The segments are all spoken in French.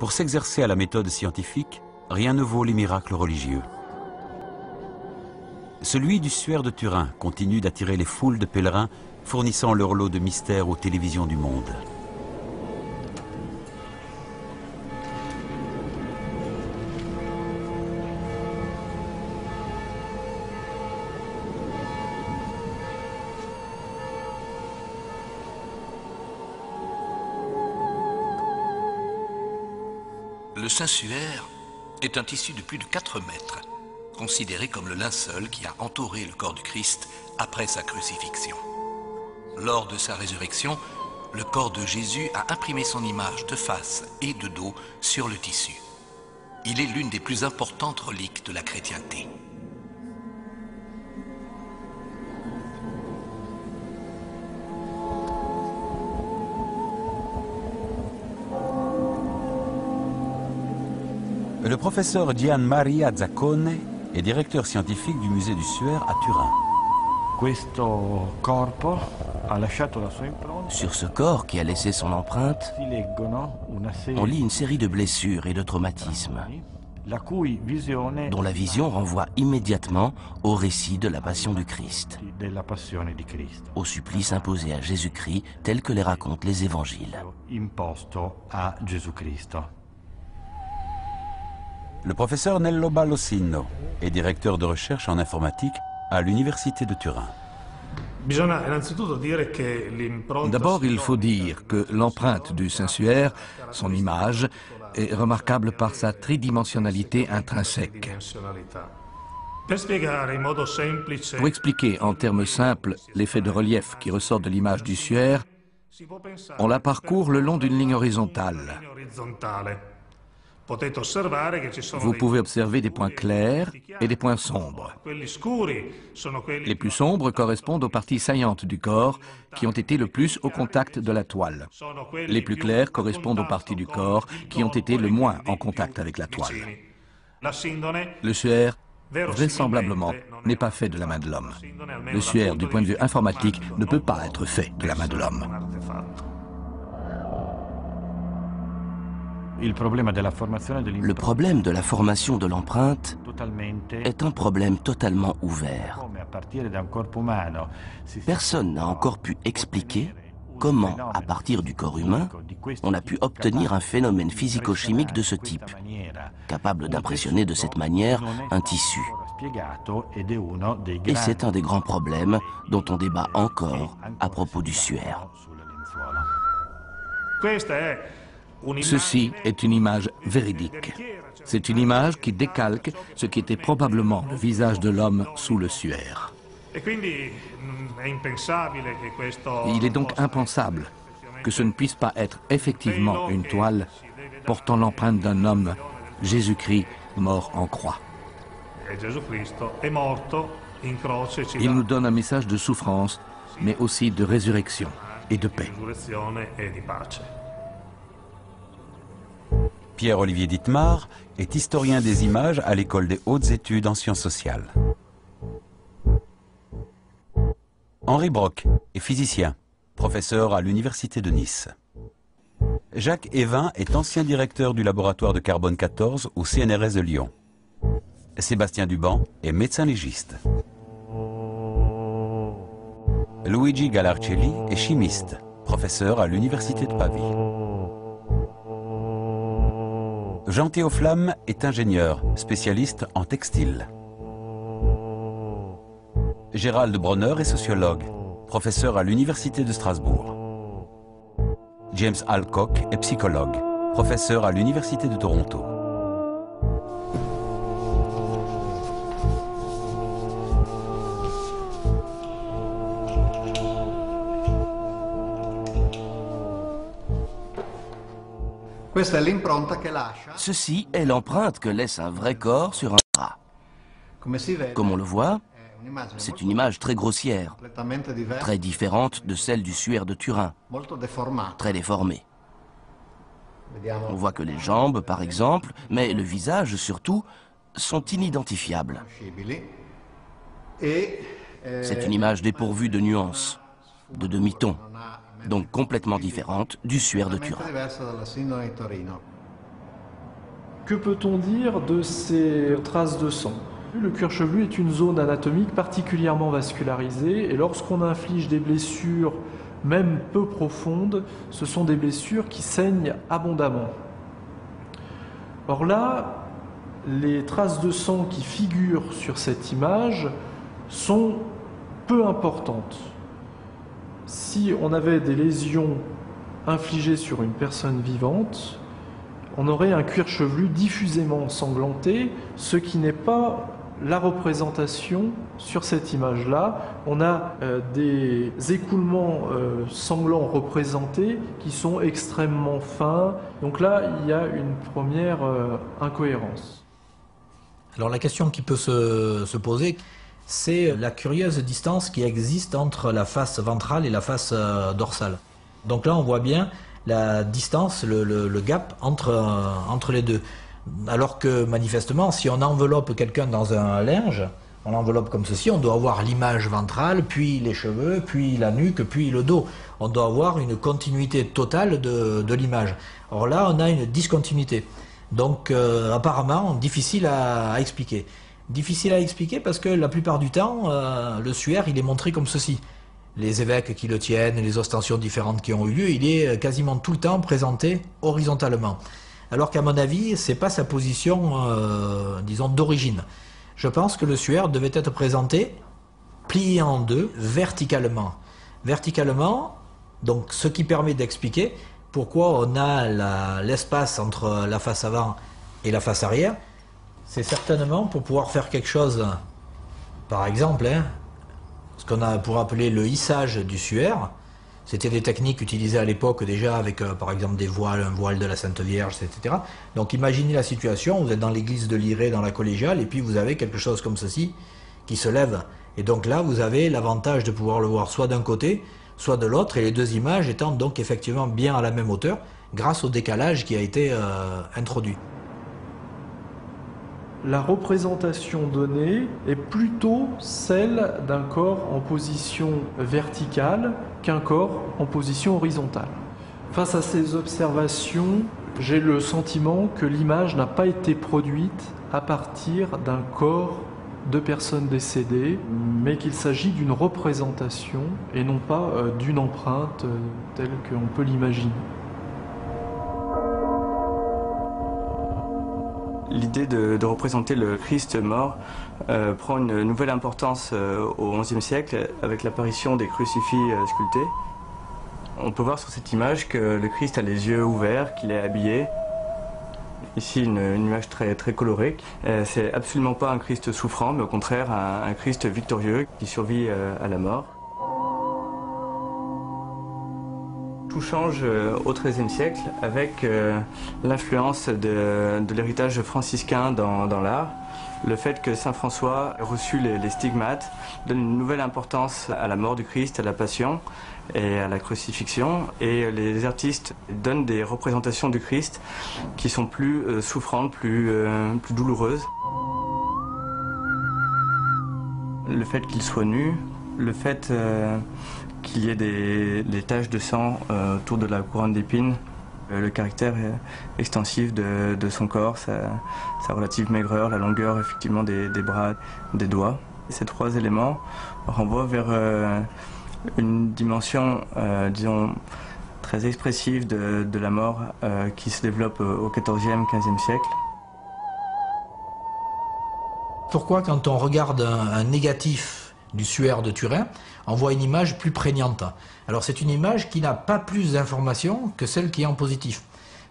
Pour s'exercer à la méthode scientifique, rien ne vaut les miracles religieux. Celui du suaire de Turin continue d'attirer les foules de pèlerins, fournissant leur lot de mystères aux télévisions du monde. Le Saint-Suaire est un tissu de plus de 4 mètres, considéré comme le linceul qui a entouré le corps du Christ après sa crucifixion. Lors de sa résurrection, le corps de Jésus a imprimé son image de face et de dos sur le tissu. Il est l'une des plus importantes reliques de la chrétienté. Le professeur Gian Maria Zaccone est directeur scientifique du musée du Suaire à Turin. Sur ce corps qui a laissé son empreinte, on lit une série de blessures et de traumatismes, dont la vision renvoie immédiatement au récit de la Passion du Christ, au supplice imposé à Jésus-Christ tel que les racontent les évangiles. Le professeur Nello Ballosino est directeur de recherche en informatique à l'université de Turin. D'abord, il faut dire que l'empreinte du Saint-Suaire, son image, est remarquable par sa tridimensionnalité intrinsèque. Pour expliquer en termes simples l'effet de relief qui ressort de l'image du Suaire, on la parcourt le long d'une ligne horizontale. Vous pouvez observer des points clairs et des points sombres. Les plus sombres correspondent aux parties saillantes du corps qui ont été le plus au contact de la toile. Les plus clairs correspondent aux parties du corps qui ont été le moins en contact avec la toile. Le suaire, vraisemblablement, n'est pas fait de la main de l'homme. Le suaire, du point de vue informatique, ne peut pas être fait de la main de l'homme. Le problème de la formation de l'empreinte est un problème totalement ouvert. Personne n'a encore pu expliquer comment, à partir du corps humain, on a pu obtenir un phénomène physico-chimique de ce type, capable d'impressionner de cette manière un tissu. Et c'est un des grands problèmes dont on débat encore à propos du suaire. Ceci est une image véridique. C'est une image qui décalque ce qui était probablement le visage de l'homme sous le suaire. Il est donc impensable que ce ne puisse pas être effectivement une toile portant l'empreinte d'un homme, Jésus-Christ, mort en croix. Il nous donne un message de souffrance, mais aussi de résurrection et de paix. Pierre-Olivier Dittmar est historien des images à l'École des hautes études en sciences sociales. Henri Brock est physicien, professeur à l'Université de Nice. Jacques Evin est ancien directeur du laboratoire de carbone 14 au CNRS de Lyon. Sébastien Duban est médecin légiste. Luigi Galarcelli est chimiste, professeur à l'Université de Pavie. Jean Théoflamme est ingénieur, spécialiste en textile. Gérald Bronner est sociologue, professeur à l'Université de Strasbourg. James Alcock est psychologue, professeur à l'Université de Toronto. Ceci est l'empreinte que laisse un vrai corps sur un drap. Comme on le voit, c'est une image très grossière, très différente de celle du suaire de Turin, très déformée. On voit que les jambes, par exemple, mais le visage surtout, sont inidentifiables. C'est une image dépourvue de nuances, de demi-ton, donc complètement différente du suaire de Turin. Que peut-on dire de ces traces de sang? Le cuir chevelu est une zone anatomique particulièrement vascularisée et lorsqu'on inflige des blessures, même peu profondes, ce sont des blessures qui saignent abondamment. Or là, les traces de sang qui figurent sur cette image sont peu importantes. Si on avait des lésions infligées sur une personne vivante, on aurait un cuir chevelu diffusément ensanglanté, ce qui n'est pas la représentation sur cette image-là. On a des écoulements sanglants représentés qui sont extrêmement fins. Donc là, il y a une première incohérence. Alors la question qui peut se poser, c'est la curieuse distance qui existe entre la face ventrale et la face dorsale. Donc là, on voit bien la distance, le gap entre les deux. Alors que manifestement, si on enveloppe quelqu'un dans un linge, on l'enveloppe comme ceci, on doit avoir l'image ventrale, puis les cheveux, puis la nuque, puis le dos. On doit avoir une continuité totale de l'image. Or là, on a une discontinuité. Donc apparemment, difficile à expliquer. Difficile à expliquer parce que la plupart du temps, le suaire, il est montré comme ceci. Les évêques qui le tiennent, les ostensions différentes qui ont eu lieu, il est quasiment tout le temps présenté horizontalement. Alors qu'à mon avis, c'est pas sa position, disons, d'origine. Je pense que le suaire devait être présenté plié en deux, verticalement. Verticalement, donc ce qui permet d'expliquer pourquoi on a l'espace entre la face avant et la face arrière. C'est certainement pour pouvoir faire quelque chose, par exemple, ce qu'on pourrait appeler le hissage du suaire. C'était des techniques utilisées à l'époque déjà avec, par exemple, des voiles, un voile de la Sainte Vierge, etc. Donc imaginez la situation, vous êtes dans l'église de Lirey, dans la collégiale, et puis vous avez quelque chose comme ceci qui se lève. Et donc là, vous avez l'avantage de pouvoir le voir soit d'un côté, soit de l'autre, et les deux images étant donc effectivement bien à la même hauteur, grâce au décalage qui a été introduit. La représentation donnée est plutôt celle d'un corps en position verticale qu'un corps en position horizontale. Face à ces observations, j'ai le sentiment que l'image n'a pas été produite à partir d'un corps de personnes décédées, mais qu'il s'agit d'une représentation et non pas d'une empreinte telle qu'on peut l'imaginer. L'idée de représenter le Christ mort prend une nouvelle importance au XIe siècle avec l'apparition des crucifix sculptés. On peut voir sur cette image que le Christ a les yeux ouverts, qu'il est habillé. Ici, une image très colorée. C'est absolument pas un Christ souffrant, mais au contraire un Christ victorieux qui survit à la mort. Tout change au XIIIe siècle avec l'influence de l'héritage franciscain dans l'art. Le fait que saint François ait reçu les stigmates donne une nouvelle importance à la mort du Christ, à la passion et à la crucifixion. Et les artistes donnent des représentations du Christ qui sont plus souffrantes, plus douloureuses. Le fait qu'il soit nu, le fait qu'il y ait des taches de sang autour de la couronne d'épines, le caractère extensif de son corps, sa relative maigreur, la longueur effectivement des bras, des doigts. Ces trois éléments renvoient vers une dimension, disons, très expressive de la mort qui se développe au XIVe, XVe siècle. Pourquoi quand on regarde un négatif du suaire de Turin, on voit une image plus prégnante? Alors c'est une image qui n'a pas plus d'informations que celle qui est en positif.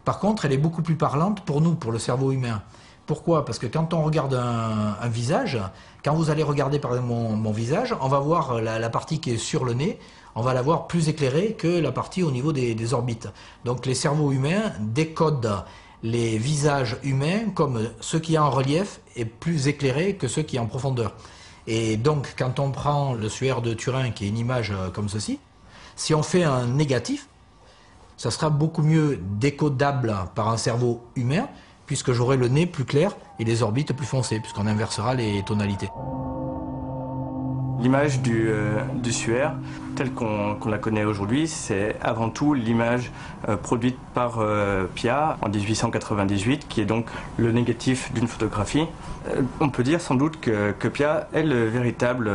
Par contre, elle est beaucoup plus parlante pour nous, pour le cerveau humain. Pourquoi? Parce que quand on regarde un visage, quand vous allez regarder par exemple mon visage, on va voir la partie qui est sur le nez, on va la voir plus éclairée que la partie au niveau des orbites. Donc les cerveaux humains décodent les visages humains comme ce qui est en relief est plus éclairé que ce qui est en profondeur. Et donc, quand on prend le suaire de Turin, qui est une image comme ceci, si on fait un négatif, ça sera beaucoup mieux décodable par un cerveau humain, puisque j'aurai le nez plus clair et les orbites plus foncées, puisqu'on inversera les tonalités. L'image du suaire, telle qu'on la connaît aujourd'hui, c'est avant tout l'image produite par Pia en 1898, qui est donc le négatif d'une photographie. On peut dire sans doute que Pia est le véritable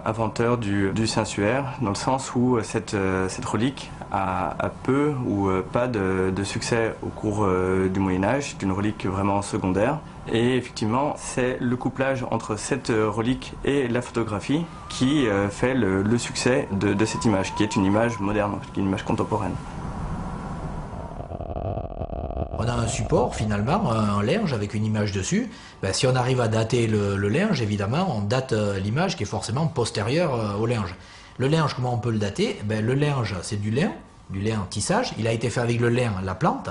inventeur du Saint-Suaire, dans le sens où cette relique a peu ou pas de succès au cours du Moyen-Âge. C'est une relique vraiment secondaire. Et effectivement, c'est le couplage entre cette relique et la photographie qui fait le succès de cette image, qui est une image moderne, qui est une image contemporaine. On a un support finalement, un linge avec une image dessus. Ben, si on arrive à dater le linge, évidemment, on date l'image qui est forcément postérieure au linge. Le linge, comment on peut le dater? Ben, le linge, c'est du lin en tissage. Il a été fait avec le lin, la plante.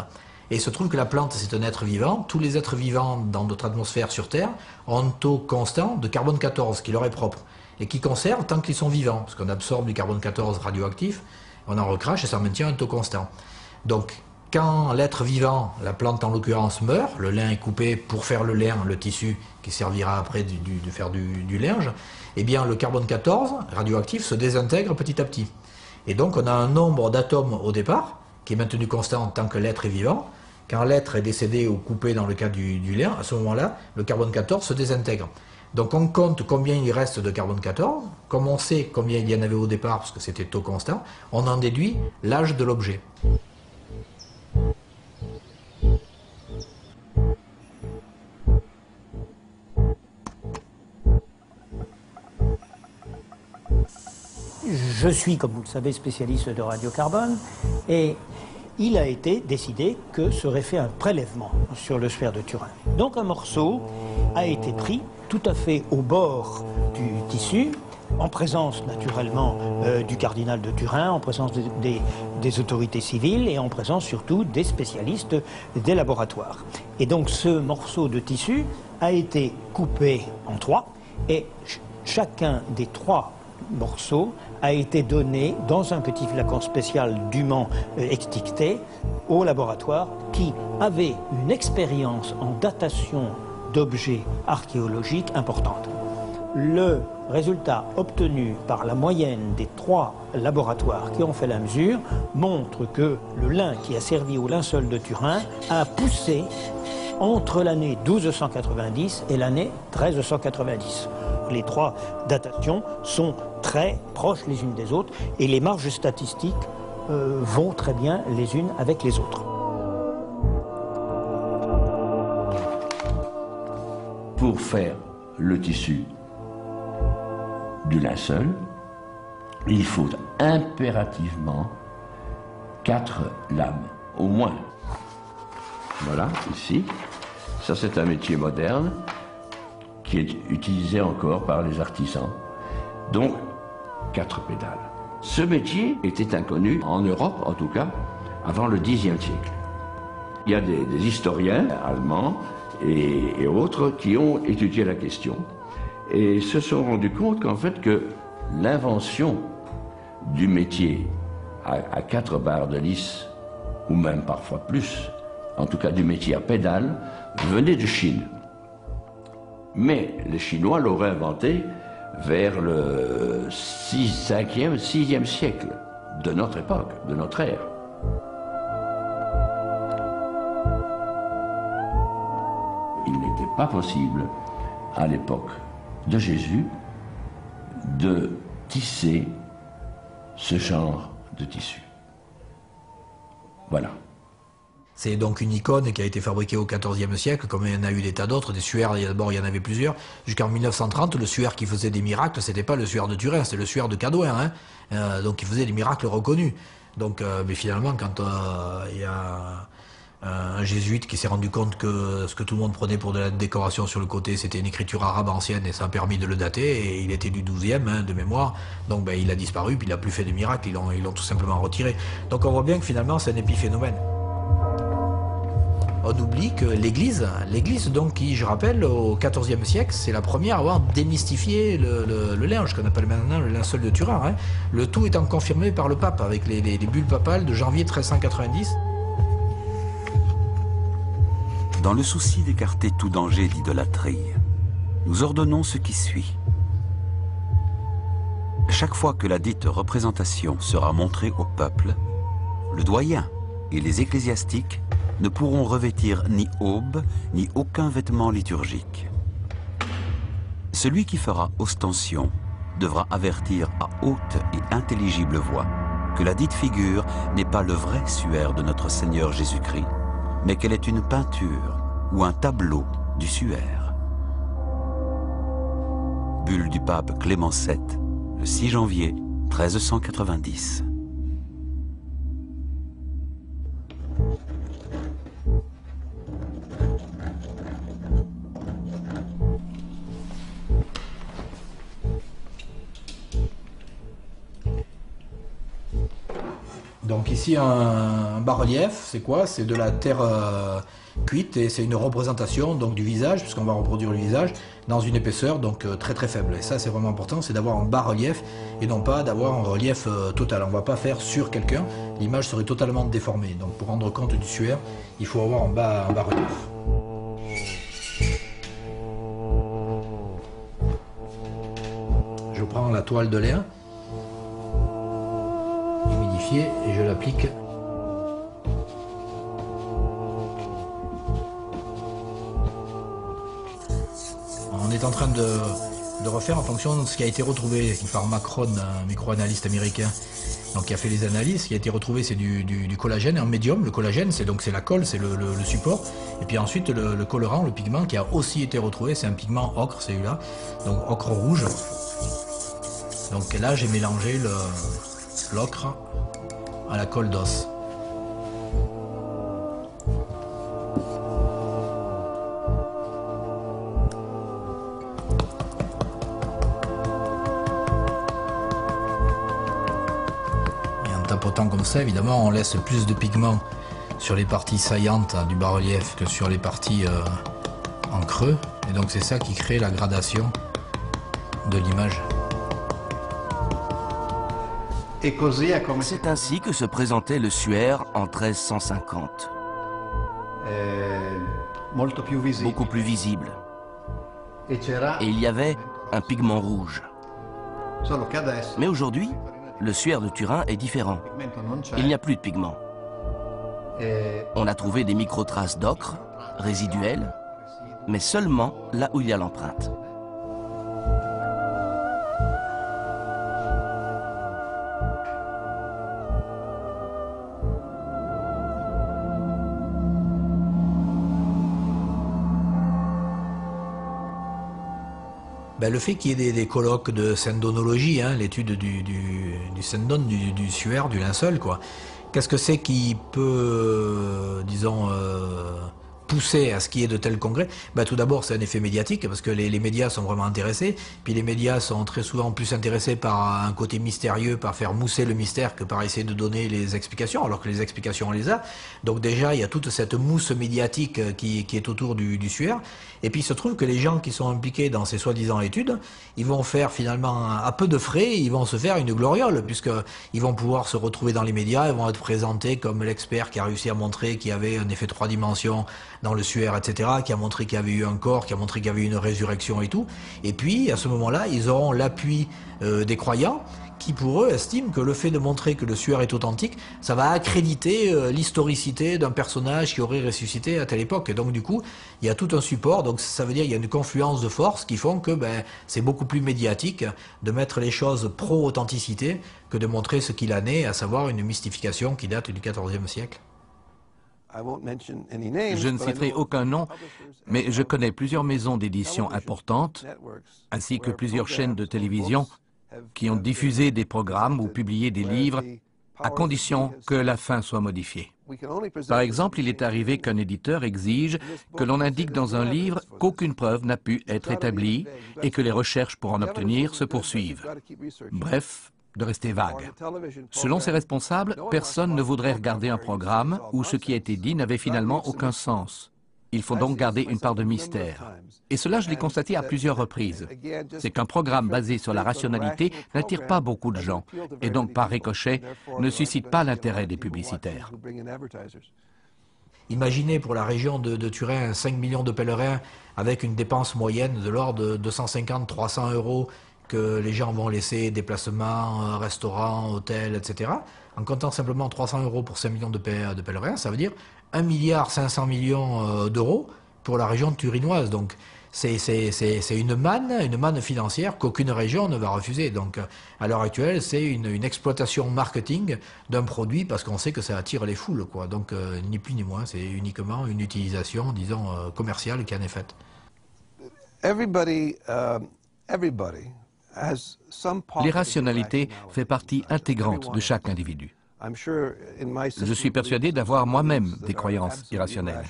Et il se trouve que la plante, c'est un être vivant. Tous les êtres vivants dans notre atmosphère sur Terre ont un taux constant de carbone 14 qui leur est propre et qui conserve tant qu'ils sont vivants. Parce qu'on absorbe du carbone 14 radioactif, on en recrache et ça maintient un taux constant. Donc, quand l'être vivant, la plante en l'occurrence, meurt, le lin est coupé pour faire le lin, le tissu qui servira après de faire du linge, eh bien le carbone 14 radioactif se désintègre petit à petit. Et donc on a un nombre d'atomes au départ qui est maintenu constant tant que l'être est vivant. Quand l'être est décédé ou coupé dans le cas du lin, à ce moment-là, le carbone 14 se désintègre. Donc on compte combien il reste de carbone 14, comme on sait combien il y en avait au départ, parce que c'était taux constant, on en déduit l'âge de l'objet. Je suis, comme vous le savez, spécialiste de radiocarbone et il a été décidé que serait fait un prélèvement sur le suaire de Turin. Donc un morceau a été pris tout à fait au bord du tissu, en présence naturellement du cardinal de Turin, en présence des autorités civiles et en présence surtout des spécialistes des laboratoires. Et donc ce morceau de tissu a été coupé en trois et chacun des trois morceaux a été donné dans un petit flacon spécial dûment extincté au laboratoire qui avait une expérience en datation d'objets archéologiques importante. Le résultat obtenu par la moyenne des trois laboratoires qui ont fait la mesure montre que le lin qui a servi au linceul de Turin a poussé entre l'année 1290 et l'année 1390. Les trois datations sont très proches les unes des autres et les marges statistiques vont très bien les unes avec les autres. Pour faire le tissu du linceul, il faut impérativement 4 lames, au moins. Voilà, ici. Ça, c'est un métier moderne qui est utilisé encore par les artisans. Donc, 4 pédales. Ce métier était inconnu, en Europe en tout cas, avant le Xe siècle. Il y a des historiens allemands et autres qui ont étudié la question et se sont rendus compte qu'en fait que l'invention du métier à 4 barres de lisse, ou même parfois plus, en tout cas du métier à pédale, venait de Chine. Mais les Chinois l'auraient inventé vers le 5e, 6e siècle de notre époque, de notre ère. Il n'était pas possible, à l'époque de Jésus, de tisser ce genre de tissu. Voilà. C'est donc une icône qui a été fabriquée au XIVe siècle, comme il y en a eu des tas d'autres, des suaires, d'abord il y en avait plusieurs. Jusqu'en 1930, le suaire qui faisait des miracles, c'était pas le suaire de Turin, c'était le suaire de Cadouin, hein. Donc il faisait des miracles reconnus. Donc, mais finalement, quand il y a un jésuite qui s'est rendu compte que ce que tout le monde prenait pour de la décoration sur le côté, c'était une écriture arabe ancienne et ça a permis de le dater, et il était du 12e, hein, de mémoire, donc ben, il a disparu, puis il n'a plus fait de miracles, ils l'ont tout simplement retiré. Donc on voit bien que finalement c'est un épiphénomène. On oublie que l'Église donc qui, je rappelle, au XIVe siècle, c'est la première à avoir démystifié le linge, qu'on appelle maintenant le linceul de Turin. Hein. Le tout étant confirmé par le pape, avec les bulles papales de janvier 1390. Dans le souci d'écarter tout danger d'idolâtrie, nous ordonnons ce qui suit. chaque fois que la dite représentation sera montrée au peuple, le doyen et les ecclésiastiques ne pourront revêtir ni aube ni aucun vêtement liturgique. Celui qui fera ostension devra avertir à haute et intelligible voix que la dite figure n'est pas le vrai suaire de notre Seigneur Jésus-Christ, mais qu'elle est une peinture ou un tableau du suaire. Bulle du pape Clément VII, le 6 janvier 1390. Donc ici un bas-relief, c'est quoi? C'est de la terre cuite et c'est une représentation donc du visage, puisqu'on va reproduire le visage dans une épaisseur donc très très faible. Et ça c'est vraiment important, c'est d'avoir un bas-relief et non pas d'avoir un relief total. On ne va pas faire sur quelqu'un, l'image serait totalement déformée. Donc pour rendre compte du suaire, il faut avoir un bas-relief. Je prends la toile de lin humidifiée et je l'applique. On est en train de refaire en fonction de ce qui a été retrouvé par Macron, un microanalyste américain, donc qui a fait les analyses. Ce qui a été retrouvé, c'est du collagène en médium. Le collagène, c'est la colle, c'est le support. Et puis ensuite, le colorant, le pigment qui a aussi été retrouvé, c'est un pigment ocre, celui-là, donc ocre rouge. Donc là, j'ai mélangé l'ocre à la colle d'os. Et en tapotant comme ça, évidemment, on laisse plus de pigment sur les parties saillantes du bas-relief que sur les parties en creux. Et donc c'est ça qui crée la gradation de l'image. C'est ainsi que se présentait le suaire en 1350. Beaucoup plus visible. Et il y avait un pigment rouge. Mais aujourd'hui, le suaire de Turin est différent. Il n'y a plus de pigment. On a trouvé des micro-traces d'ocre, résiduelles, mais seulement là où il y a l'empreinte. Le fait qu'il y ait des colloques de syndonologie, hein, l'étude du syndone, du suaire, du linceul, quoi. Qu'est-ce que c'est qui peut, disons, pousser à ce qu'il y ait de tels congrès? Tout d'abord, c'est un effet médiatique, parce que les médias sont vraiment intéressés, puis les médias sont très souvent plus intéressés par un côté mystérieux, par faire mousser le mystère que par essayer de donner les explications, alors que les explications, on les a. Donc déjà, il y a toute cette mousse médiatique qui est autour du suaire. Et puis il se trouve que les gens qui sont impliqués dans ces soi-disant études, ils vont faire finalement à peu de frais, ils vont se faire une gloriole, puisqu'ils vont pouvoir se retrouver dans les médias, ils vont être présentés comme l'expert qui a réussi à montrer qu'il y avait un effet 3 dimensions dans le suaire, etc., qui a montré qu'il y avait eu un corps, qui a montré qu'il y avait eu une résurrection et tout. Et puis, à ce moment-là, ils auront l'appui des croyants, qui pour eux estiment que le fait de montrer que le suaire est authentique, ça va accréditer l'historicité d'un personnage qui aurait ressuscité à telle époque. Et donc du coup, il y a tout un support, donc ça veut dire qu'il y a une confluence de forces qui font que c'est beaucoup plus médiatique de mettre les choses pro-authenticité que de montrer ce qu'il en est, à savoir une mystification qui date du XIVe siècle. Je ne citerai aucun nom, mais je connais plusieurs maisons d'édition importantes, ainsi que plusieurs chaînes de télévision qui ont diffusé des programmes ou publié des livres à condition que la fin soit modifiée. Par exemple, il est arrivé qu'un éditeur exige que l'on indique dans un livre qu'aucune preuve n'a pu être établie et que les recherches pour en obtenir se poursuivent. Bref, de rester vague. Selon ces responsables, personne ne voudrait regarder un programme où ce qui a été dit n'avait finalement aucun sens. Il faut donc garder une part de mystère. Et cela, je l'ai constaté à plusieurs reprises. C'est qu'un programme basé sur la rationalité n'attire pas beaucoup de gens, et donc par ricochet, ne suscite pas l'intérêt des publicitaires. Imaginez pour la région de Turin 5 millions de pèlerins avec une dépense moyenne de l'ordre de 250-300 € que les gens vont laisser déplacements, restaurants, hôtels, etc. En comptant simplement 300 € pour 5 millions de pèlerins, ça veut dire 1,5 milliard d'euros pour la région turinoise. Donc c'est une manne financière qu'aucune région ne va refuser. Donc à l'heure actuelle, c'est une exploitation marketing d'un produit parce qu'on sait que ça attire les foules, quoi. Donc ni plus ni moins, c'est uniquement une utilisation, disons, commerciale qui en est faite. L'irrationalité fait partie intégrante de chaque individu. Je suis persuadé d'avoir moi-même des croyances irrationnelles.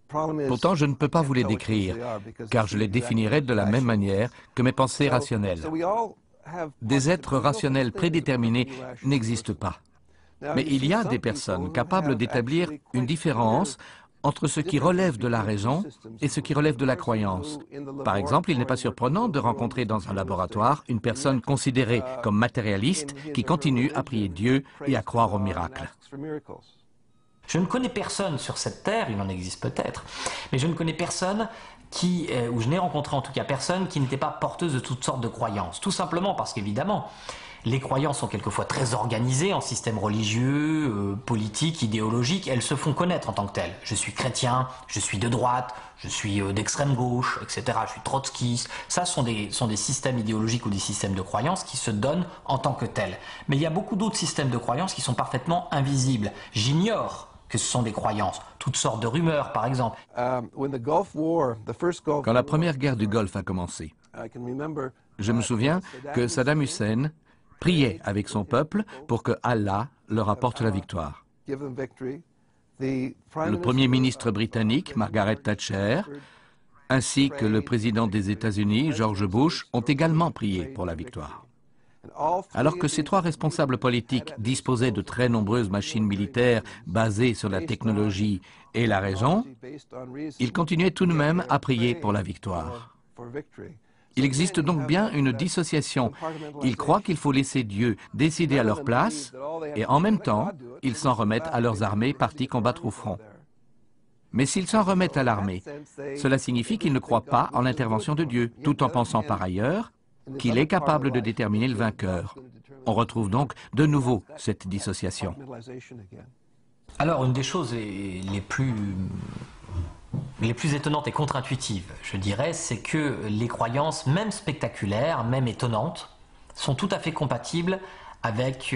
Pourtant, je ne peux pas vous les décrire, car je les définirais de la même manière que mes pensées rationnelles. Des êtres rationnels prédéterminés n'existent pas. Mais il y a des personnes capables d'établir une différence entre ce qui relève de la raison et ce qui relève de la croyance. Par exemple, il n'est pas surprenant de rencontrer dans un laboratoire une personne considérée comme matérialiste qui continue à prier Dieu et à croire aux miracles. Je ne connais personne sur cette terre, il en existe peut-être, mais je ne connais personne ou je n'ai rencontré en tout cas personne qui n'était pas porteuse de toutes sortes de croyances. Tout simplement parce qu'évidemment, les croyances sont quelquefois très organisées en systèmes religieux, politiques, idéologiques. Elles se font connaître en tant que telles. Je suis chrétien, je suis de droite, je suis d'extrême gauche, etc. Je suis trotskiste. Ça sont des systèmes idéologiques ou des systèmes de croyances qui se donnent en tant que tels. Mais il y a beaucoup d'autres systèmes de croyances qui sont parfaitement invisibles. J'ignore que ce sont des croyances. Toutes sortes de rumeurs, par exemple. Quand la première guerre du Golfe a commencé, je me souviens que Saddam Hussein priait avec son peuple pour que Allah leur apporte la victoire. Le Premier ministre britannique, Margaret Thatcher, ainsi que le président des États-Unis, George Bush, ont également prié pour la victoire. Alors que ces trois responsables politiques disposaient de très nombreuses machines militaires basées sur la technologie et la raison, ils continuaient tout de même à prier pour la victoire. Il existe donc bien une dissociation. Ils croient qu'il faut laisser Dieu décider à leur place et en même temps, ils s'en remettent à leurs armées parties combattre au front. Mais s'ils s'en remettent à l'armée, cela signifie qu'ils ne croient pas en l'intervention de Dieu, tout en pensant par ailleurs qu'il est capable de déterminer le vainqueur. On retrouve donc de nouveau cette dissociation. Alors, une des choses les plus étonnantes et contre-intuitives, je dirais, c'est que les croyances, même spectaculaires, même étonnantes, sont tout à fait compatibles avec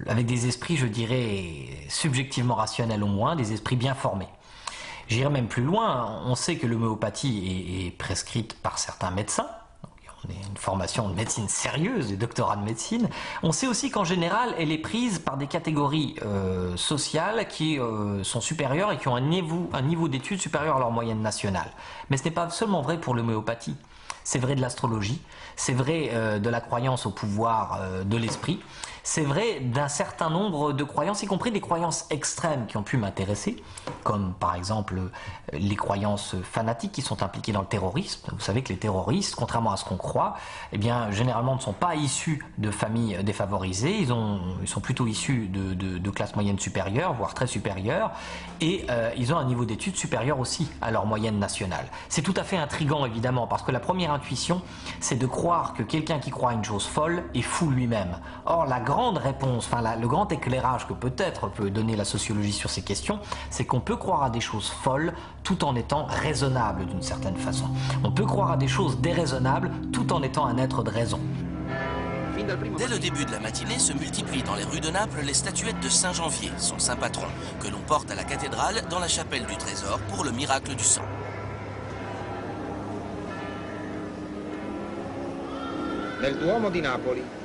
des esprits, je dirais, subjectivement rationnels au moins, des esprits bien formés. J'irai même plus loin, on sait que l'homéopathie est prescrite par certains médecins. On a une formation de médecine sérieuse, des doctorats de médecine. On sait aussi qu'en général, elle est prise par des catégories sociales qui sont supérieures et qui ont un niveau d'études supérieur à leur moyenne nationale. Mais ce n'est pas seulement vrai pour l'homéopathie. C'est vrai de l'astrologie, c'est vrai de la croyance au pouvoir de l'esprit, c'est vrai d'un certain nombre de croyances, y compris des croyances extrêmes qui ont pu m'intéresser, comme par exemple les croyances fanatiques qui sont impliquées dans le terrorisme. Vous savez que les terroristes, contrairement à ce qu'on croit, eh bien, généralement ne sont pas issus de familles défavorisées, ils sont plutôt issus de classes moyennes supérieures, voire très supérieures, et ils ont un niveau d'études supérieur aussi à leur moyenne nationale. C'est tout à fait intriguant évidemment, parce que la première intuition, c'est de croire que quelqu'un qui croit à une chose folle est fou lui-même. Or, la grande réponse, le grand éclairage que peut-être peut donner la sociologie sur ces questions, c'est qu'on peut croire à des choses folles tout en étant raisonnable d'une certaine façon. On peut croire à des choses déraisonnables tout en étant un être de raison. Dès le début de la matinée se multiplient dans les rues de Naples les statuettes de Saint Janvier, son saint patron, que l'on porte à la cathédrale dans la chapelle du Trésor pour le miracle du sang.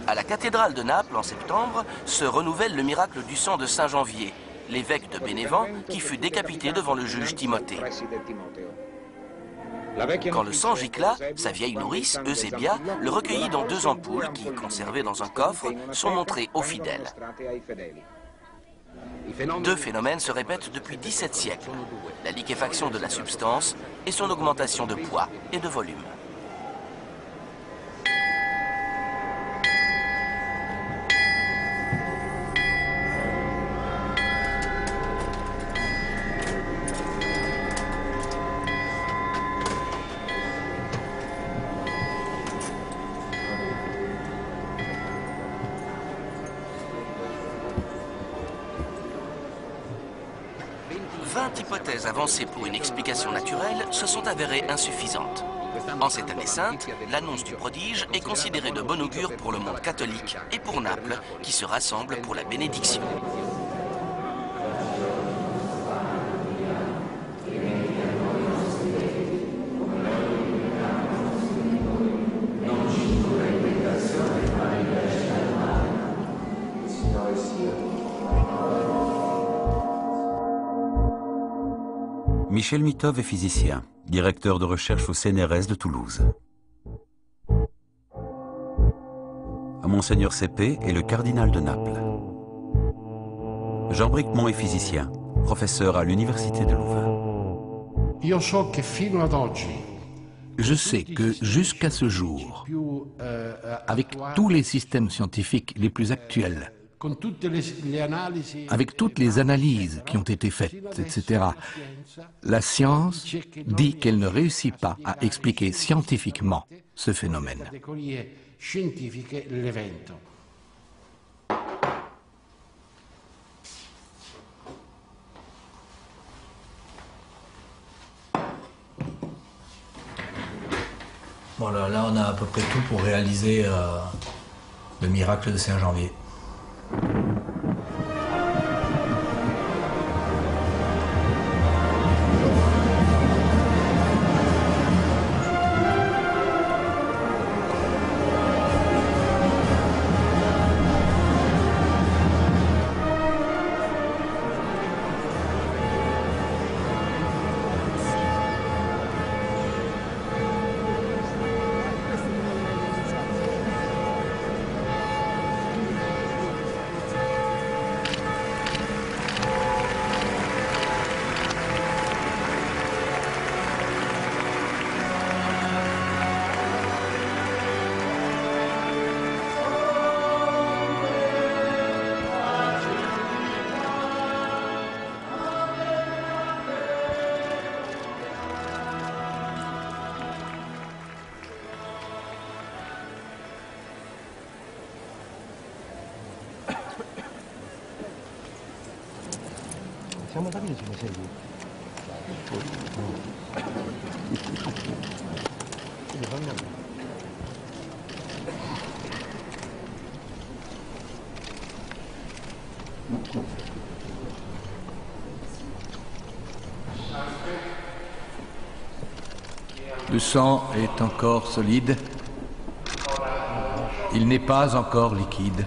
À la cathédrale de Naples, en septembre, se renouvelle le miracle du sang de Saint Janvier, l'évêque de Bénévent qui fut décapité devant le juge Timothée. Quand le sang gicla, sa vieille nourrice, Eusébia, le recueillit dans 2 ampoules qui, conservées dans un coffre, sont montrées aux fidèles. 2 phénomènes se répètent depuis 17 siècles, la liquéfaction de la substance et son augmentation de poids et de volume. maintes hypothèses avancées pour une explication naturelle se sont avérées insuffisantes. En cette année sainte, l'annonce du prodige est considérée de bon augure pour le monde catholique et pour Naples, qui se rassemble pour la bénédiction. Michel Mitov est physicien, directeur de recherche au CNRS de Toulouse. Monseigneur Cépé est le cardinal de Naples. Jean Bricmont est physicien, professeur à l'université de Louvain. Je sais que jusqu'à ce jour, avec tous les systèmes scientifiques les plus actuels, avec toutes les analyses qui ont été faites, etc., la science dit qu'elle ne réussit pas à expliquer scientifiquement ce phénomène. Voilà, là on a à peu près tout pour réaliser le miracle de Saint-Janvier. Le sang est encore solide. Il n'est pas encore liquide.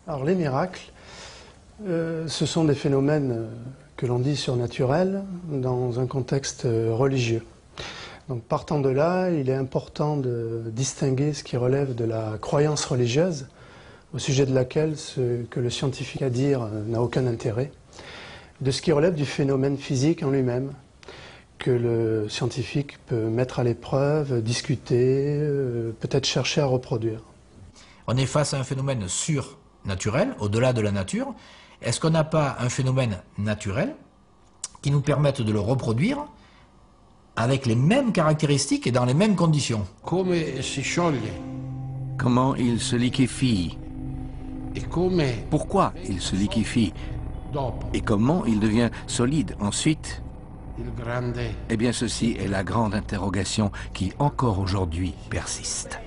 Alors les miracles, ce sont des phénomènes que l'on dit surnaturels dans un contexte religieux. Donc partant de là, il est important de distinguer ce qui relève de la croyance religieuse, au sujet de laquelle ce que le scientifique a à dire n'a aucun intérêt, de ce qui relève du phénomène physique en lui-même, que le scientifique peut mettre à l'épreuve, discuter, peut-être chercher à reproduire. On est face à un phénomène surnaturel, au-delà de la nature. Est-ce qu'on n'a pas un phénomène naturel qui nous permette de le reproduire avec les mêmes caractéristiques et dans les mêmes conditions? Comment il se liquéfie? Pourquoi il se liquéfie? Et comment il devient solide ensuite? Eh bien, ceci est la grande interrogation qui, encore aujourd'hui, persiste.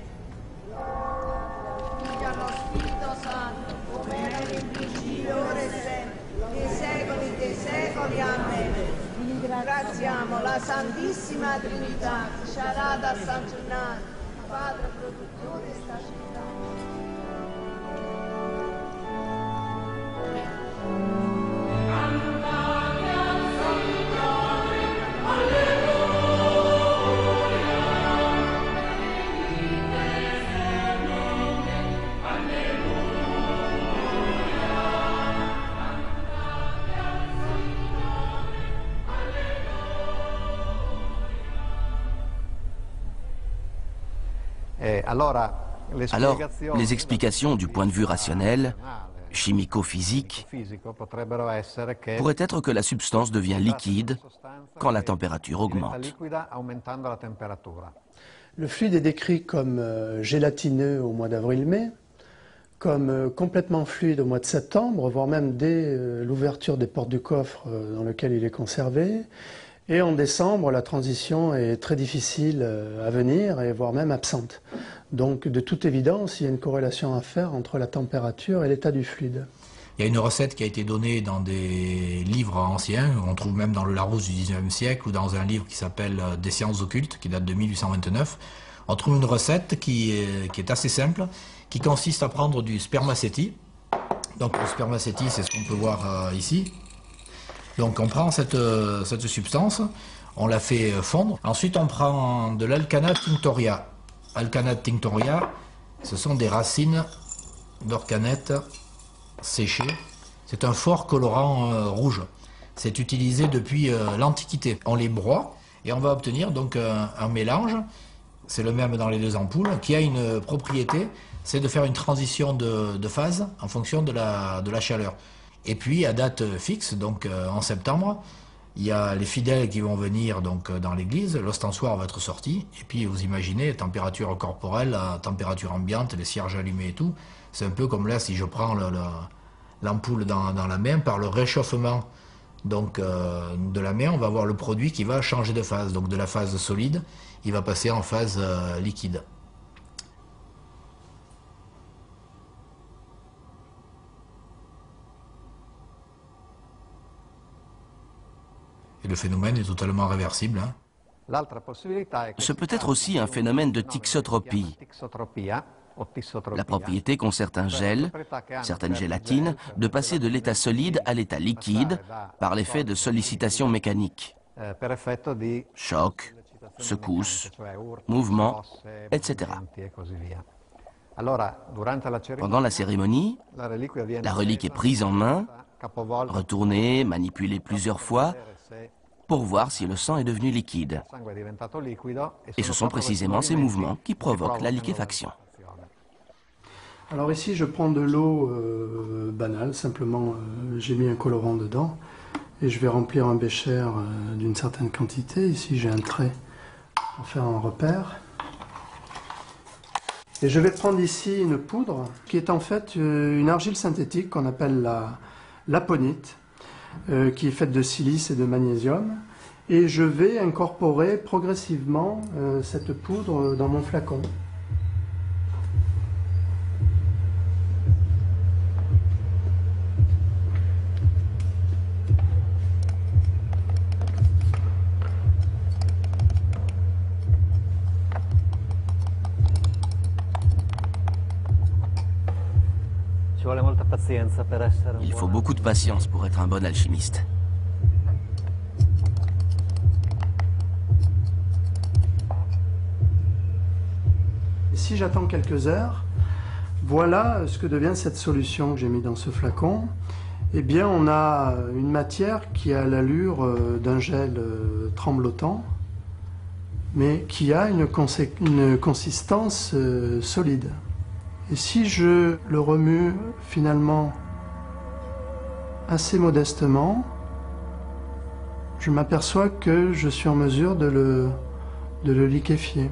ringraziamo la Santissima Trinità, Sciarada San Gennaro, Padre produttore di questa città. Alors, les explications du point de vue rationnel, chimico-physique, pourraient être que la substance devient liquide quand la température augmente. Le fluide est décrit comme gélatineux au mois d'avril-mai, comme complètement fluide au mois de septembre, voire même dès l'ouverture des portes du coffre dans lequel il est conservé. Et en décembre, la transition est très difficile à venir, et voire même absente. Donc, de toute évidence, il y a une corrélation à faire entre la température et l'état du fluide. Il y a une recette qui a été donnée dans des livres anciens, on trouve même dans le Larousse du 19e siècle, ou dans un livre qui s'appelle « Des sciences occultes », qui date de 1829. On trouve une recette qui est assez simple, qui consiste à prendre du spermaceti. Donc, le spermaceti, c'est ce qu'on peut voir ici. Donc on prend cette substance, on la fait fondre. Ensuite on prend de l'Alcana tinctoria. Alcana tinctoria, ce sont des racines d'orcanette séchées. C'est un fort colorant rouge. C'est utilisé depuis l'Antiquité. On les broie et on va obtenir donc un mélange, c'est le même dans les deux ampoules, qui a une propriété, c'est de faire une transition de phase en fonction de la chaleur. Et puis, à date fixe, donc en septembre, il y a les fidèles qui vont venir donc, dans l'église, l'ostensoir va être sorti, et puis vous imaginez, température corporelle, température ambiante, les cierges allumés et tout, c'est un peu comme là, si je prends l'ampoule dans la main, par le réchauffement donc, de la main, on va voir le produit qui va changer de phase. Donc de la phase solide, il va passer en phase liquide. Et le phénomène est totalement réversible. Ce peut être aussi un phénomène de thixotropie. La propriété qu'ont certains gels, certaines gélatines, de passer de l'état solide à l'état liquide par l'effet de sollicitation mécanique. Choc, secousse, mouvement, etc. Pendant la cérémonie, la relique est prise en main, retournée, manipulée plusieurs fois, pour voir si le sang est devenu liquide. Et ce sont précisément ces mouvements qui provoquent la liquéfaction. Alors ici, je prends de l'eau banale, simplement j'ai mis un colorant dedans et je vais remplir un bécher d'une certaine quantité. Ici, j'ai un trait pour faire un repère. Et je vais prendre ici une poudre qui est en fait une argile synthétique qu'on appelle l'aponite, qui est faite de silice et de magnésium. Et je vais incorporer progressivement cette poudre dans mon flacon. Il faut beaucoup de patience pour être un bon alchimiste. Si j'attends quelques heures, voilà ce que devient cette solution que j'ai mis dans ce flacon. Eh bien, on a une matière qui a l'allure d'un gel tremblotant, mais qui a une consistance solide. Et si je le remue finalement assez modestement, je m'aperçois que je suis en mesure de le liquéfier.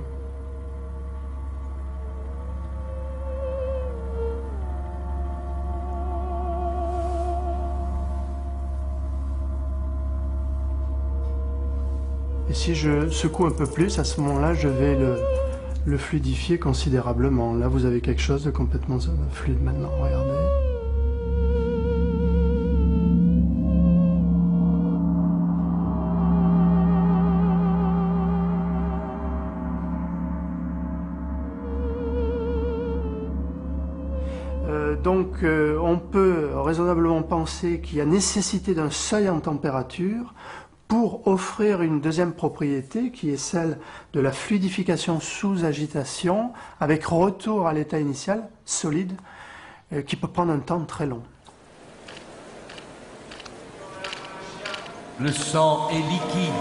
Et si je secoue un peu plus, à ce moment-là, je vais le fluidifier considérablement. Là, vous avez quelque chose de complètement fluide maintenant, regardez. Donc on peut raisonnablement penser qu'il y a nécessité d'un seuil en température pour offrir une deuxième propriété qui est celle de la fluidification sous agitation avec retour à l'état initial, solide, qui peut prendre un temps très long. Le sang est liquide.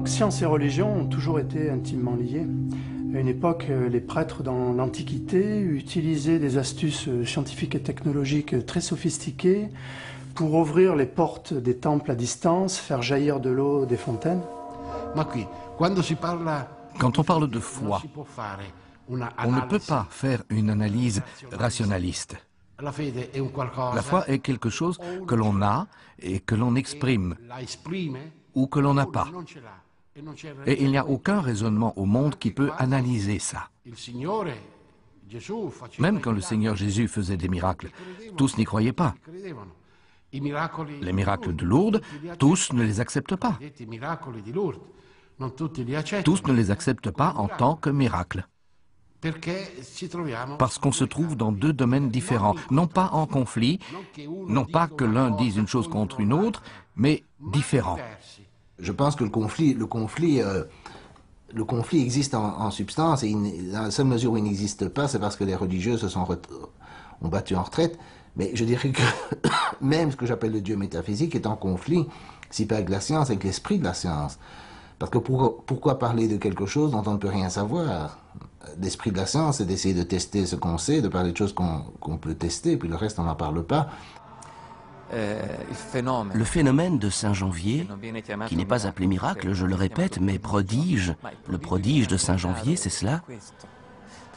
Science et religion ont toujours été intimement liées. À une époque, les prêtres dans l'Antiquité utilisaient des astuces scientifiques et technologiques très sophistiquées pour ouvrir les portes des temples à distance, faire jaillir de l'eau des fontaines. Quand on parle de foi, on ne peut pas faire une analyse rationaliste. La foi est quelque chose que l'on a et que l'on exprime, ou que l'on n'a pas. Et il n'y a aucun raisonnement au monde qui peut analyser ça. Même quand le Seigneur Jésus faisait des miracles, tous n'y croyaient pas. Les miracles de Lourdes, tous ne les acceptent pas. Tous ne les acceptent pas en tant que miracles. Parce qu'on se trouve dans deux domaines différents, non pas en conflit, non pas que l'un dise une chose contre une autre, mais différents. Je pense que le conflit existe en substance, et dans la seule mesure où il n'existe pas, c'est parce que les religieux ont battu en retraite. Mais je dirais que même ce que j'appelle le Dieu métaphysique est en conflit, si pas avec la science, avec l'esprit de la science. Parce que pourquoi parler de quelque chose dont on ne peut rien savoir? L'esprit de la science, c'est d'essayer de tester ce qu'on sait, de parler de choses qu'on peut tester, puis le reste, on n'en parle pas. Le phénomène de Saint-Janvier, qui n'est pas appelé miracle, je le répète, mais prodige, le prodige de Saint-Janvier, c'est cela.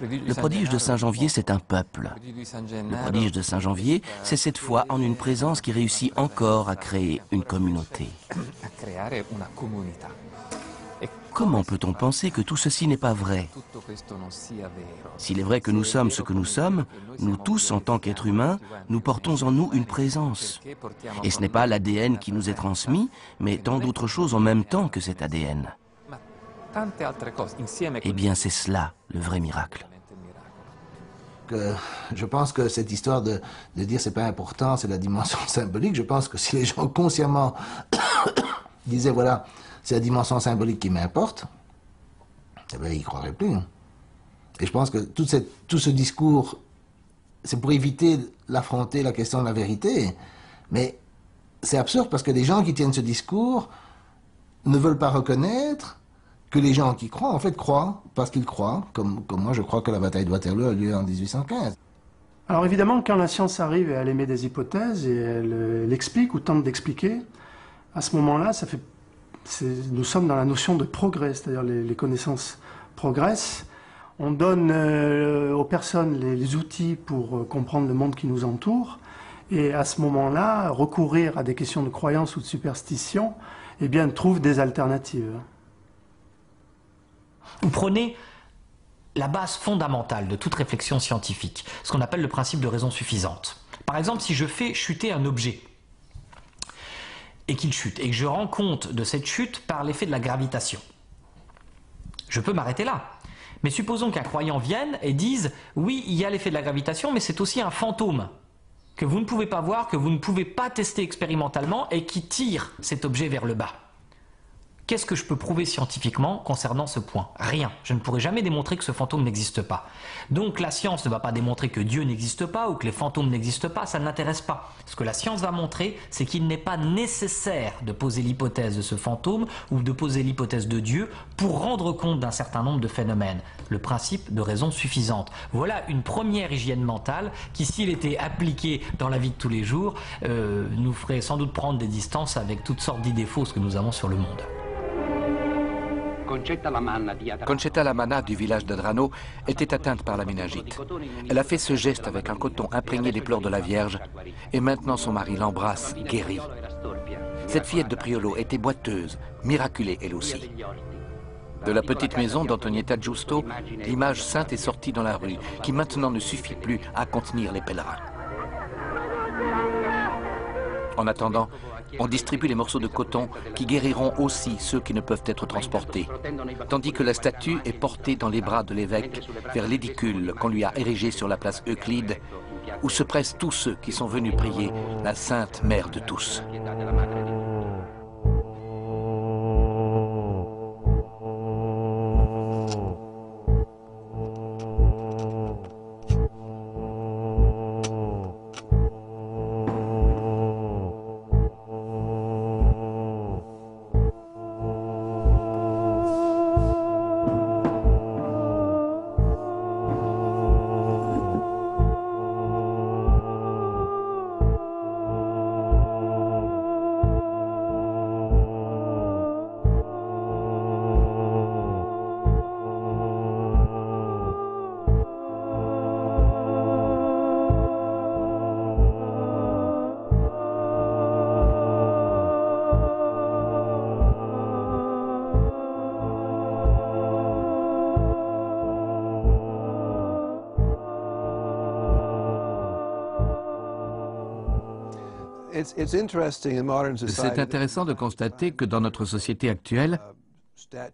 Le prodige de Saint-Janvier, c'est un peuple. Le prodige de Saint-Janvier, c'est cette foi en une présence qui réussit encore à créer une communauté. Comment peut-on penser que tout ceci n'est pas vrai? S'il est vrai que nous sommes ce que nous sommes, nous tous, en tant qu'êtres humains, nous portons en nous une présence. Et ce n'est pas l'ADN qui nous est transmis, mais tant d'autres choses en même temps que cet ADN. Eh bien, c'est cela, le vrai miracle. Je pense que cette histoire de dire c'est pas important, c'est la dimension symbolique, je pense que si les gens consciemment disaient voilà, c'est la dimension symbolique qui m'importe, eh bien, ils ne croiraient plus. Et je pense que tout ce discours, c'est pour éviter d'affronter la question de la vérité. Mais c'est absurde parce que les gens qui tiennent ce discours ne veulent pas reconnaître que les gens qui croient, en fait, croient parce qu'ils croient, comme moi je crois que la bataille de Waterloo a lieu en 1815. Alors évidemment, quand la science arrive et elle émet des hypothèses et elle explique ou tente d'expliquer, à ce moment-là, nous sommes dans la notion de progrès, c'est-à-dire les connaissances progressent. On donne aux personnes les outils pour comprendre le monde qui nous entoure. Et à ce moment-là, recourir à des questions de croyance ou de superstition, eh bien, trouve des alternatives. Vous prenez la base fondamentale de toute réflexion scientifique, ce qu'on appelle le principe de raison suffisante. Par exemple, si je fais chuter un objet, et qu'il chute, et que je rends compte de cette chute par l'effet de la gravitation. Je peux m'arrêter là. Mais supposons qu'un croyant vienne et dise « Oui, il y a l'effet de la gravitation, mais c'est aussi un fantôme que vous ne pouvez pas voir, que vous ne pouvez pas tester expérimentalement et qui tire cet objet vers le bas. » Qu'est-ce que je peux prouver scientifiquement concernant ce point? Rien. Je ne pourrai jamais démontrer que ce fantôme n'existe pas. Donc la science ne va pas démontrer que Dieu n'existe pas ou que les fantômes n'existent pas, ça ne l'intéresse pas. Ce que la science va montrer, c'est qu'il n'est pas nécessaire de poser l'hypothèse de ce fantôme ou de poser l'hypothèse de Dieu pour rendre compte d'un certain nombre de phénomènes. Le principe de raison suffisante. Voilà une première hygiène mentale qui, s'il était appliqué dans la vie de tous les jours, nous ferait sans doute prendre des distances avec toutes sortes d'idées fausses que nous avons sur le monde. Concetta Lamanna du village d'Adrano était atteinte par la méningite. Elle a fait ce geste avec un coton imprégné des pleurs de la Vierge et maintenant son mari l'embrasse, guéri. Cette fillette de Priolo était boiteuse, miraculée elle aussi. De la petite maison d'Antonietta Giusto, l'image sainte est sortie dans la rue, qui maintenant ne suffit plus à contenir les pèlerins. En attendant, on distribue les morceaux de coton qui guériront aussi ceux qui ne peuvent être transportés, tandis que la statue est portée dans les bras de l'évêque vers l'édicule qu'on lui a érigé sur la place Euclide, où se pressent tous ceux qui sont venus prier la Sainte Mère de tous. C'est intéressant de constater que dans notre société actuelle,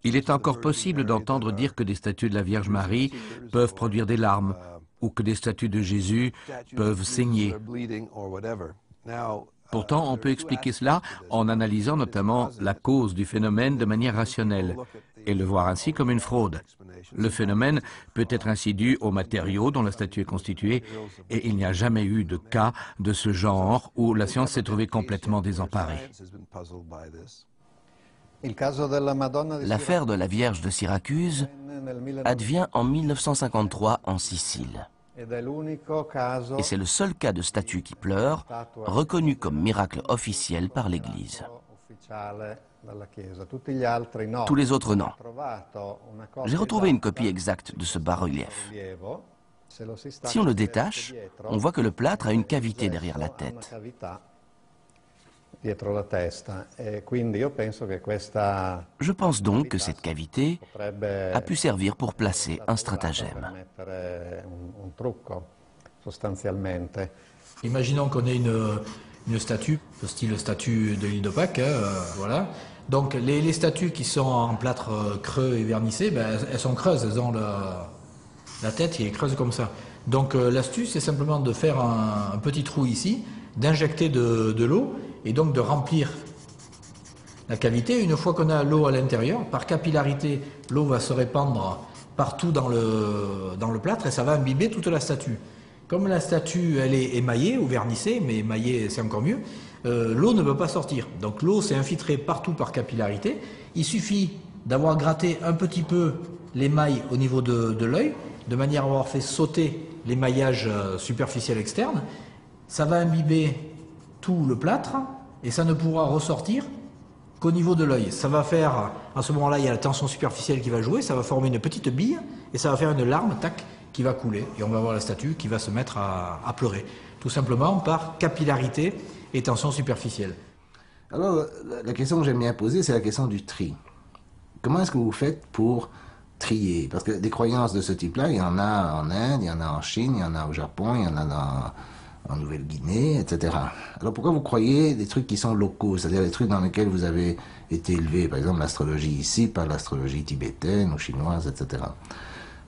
il est encore possible d'entendre dire que des statues de la Vierge Marie peuvent produire des larmes ou que des statues de Jésus peuvent saigner. Pourtant, on peut expliquer cela en analysant notamment la cause du phénomène de manière rationnelle et le voir ainsi comme une fraude. Le phénomène peut être ainsi dû aux matériaux dont la statue est constituée et il n'y a jamais eu de cas de ce genre où la science s'est trouvée complètement désemparée. L'affaire de la Vierge de Syracuse advient en 1953 en Sicile. Et c'est le seul cas de statue qui pleure, reconnu comme miracle officiel par l'Église. Tous les autres, non. J'ai retrouvé une copie exacte de ce bas-relief. Si on le détache, on voit que le plâtre a une cavité derrière la tête. Je pense donc que cette cavité a pu servir pour placer un stratagème. Imaginons qu'on ait une statue, style statue de l'île de Pâques, voilà. Donc les statues qui sont en plâtre creux et vernissé, ben, elles sont creuses, elles ont la tête qui est creuse comme ça. Donc l'astuce, c'est simplement de faire un petit trou ici, d'injecter de l'eau et donc de remplir la cavité. Une fois qu'on a l'eau à l'intérieur, par capillarité, l'eau va se répandre partout dans le plâtre et ça va imbiber toute la statue. Comme la statue, elle est émaillée ou vernissée, mais émaillée c'est encore mieux, l'eau ne peut pas sortir. Donc l'eau s'est infiltrée partout par capillarité. Il suffit d'avoir gratté un petit peu l'émail au niveau de l'œil, de manière à avoir fait sauter l'émaillage superficiel externe. Ça va imbiber tout le plâtre et ça ne pourra ressortir qu'au niveau de l'œil. Ça va faire, à ce moment-là, il y a la tension superficielle qui va jouer, ça va former une petite bille et ça va faire une larme, tac, qui va couler. Et on va voir la statue qui va se mettre à pleurer. Tout simplement par capillarité et tension superficielle. Alors, la question que j'aime bien poser, c'est la question du tri. Comment est-ce que vous faites pour trier? Parce que des croyances de ce type-là, il y en a en Inde, il y en a en Chine, il y en a au Japon, il y en a en Nouvelle-Guinée, etc. Alors pourquoi vous croyez des trucs qui sont locaux, c'est-à-dire des trucs dans lesquels vous avez été élevé, par exemple l'astrologie ici, pas l'astrologie tibétaine ou chinoise, etc.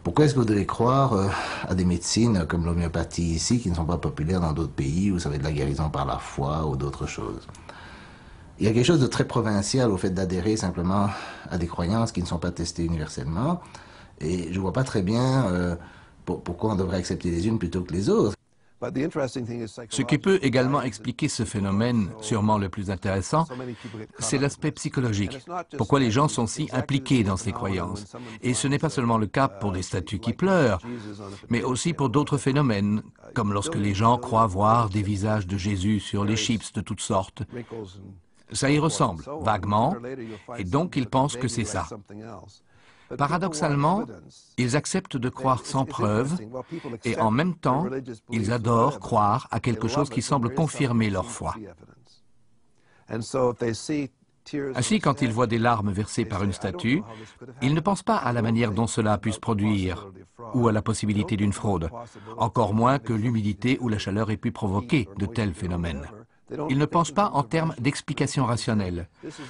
Pourquoi est-ce que vous devez croire à des médecines comme l'homéopathie ici, qui ne sont pas populaires dans d'autres pays où ça va être de la guérison par la foi ou d'autres choses? Il y a quelque chose de très provincial au fait d'adhérer simplement à des croyances qui ne sont pas testées universellement, et je ne vois pas très bien pourquoi on devrait accepter les unes plutôt que les autres. Ce qui peut également expliquer ce phénomène, sûrement le plus intéressant, c'est l'aspect psychologique. Pourquoi les gens sont si impliqués dans ces croyances. Et ce n'est pas seulement le cas pour des statues qui pleurent, mais aussi pour d'autres phénomènes, comme lorsque les gens croient voir des visages de Jésus sur les chips de toutes sortes. Ça y ressemble, vaguement, et donc ils pensent que c'est ça. Paradoxalement, ils acceptent de croire sans preuve et en même temps, ils adorent croire à quelque chose qui semble confirmer leur foi. Ainsi, quand ils voient des larmes versées par une statue, ils ne pensent pas à la manière dont cela a pu se produire ou à la possibilité d'une fraude, encore moins que l'humidité ou la chaleur aient pu provoquer de tels phénomènes. Ils ne pensent pas en termes d'explication rationnelle.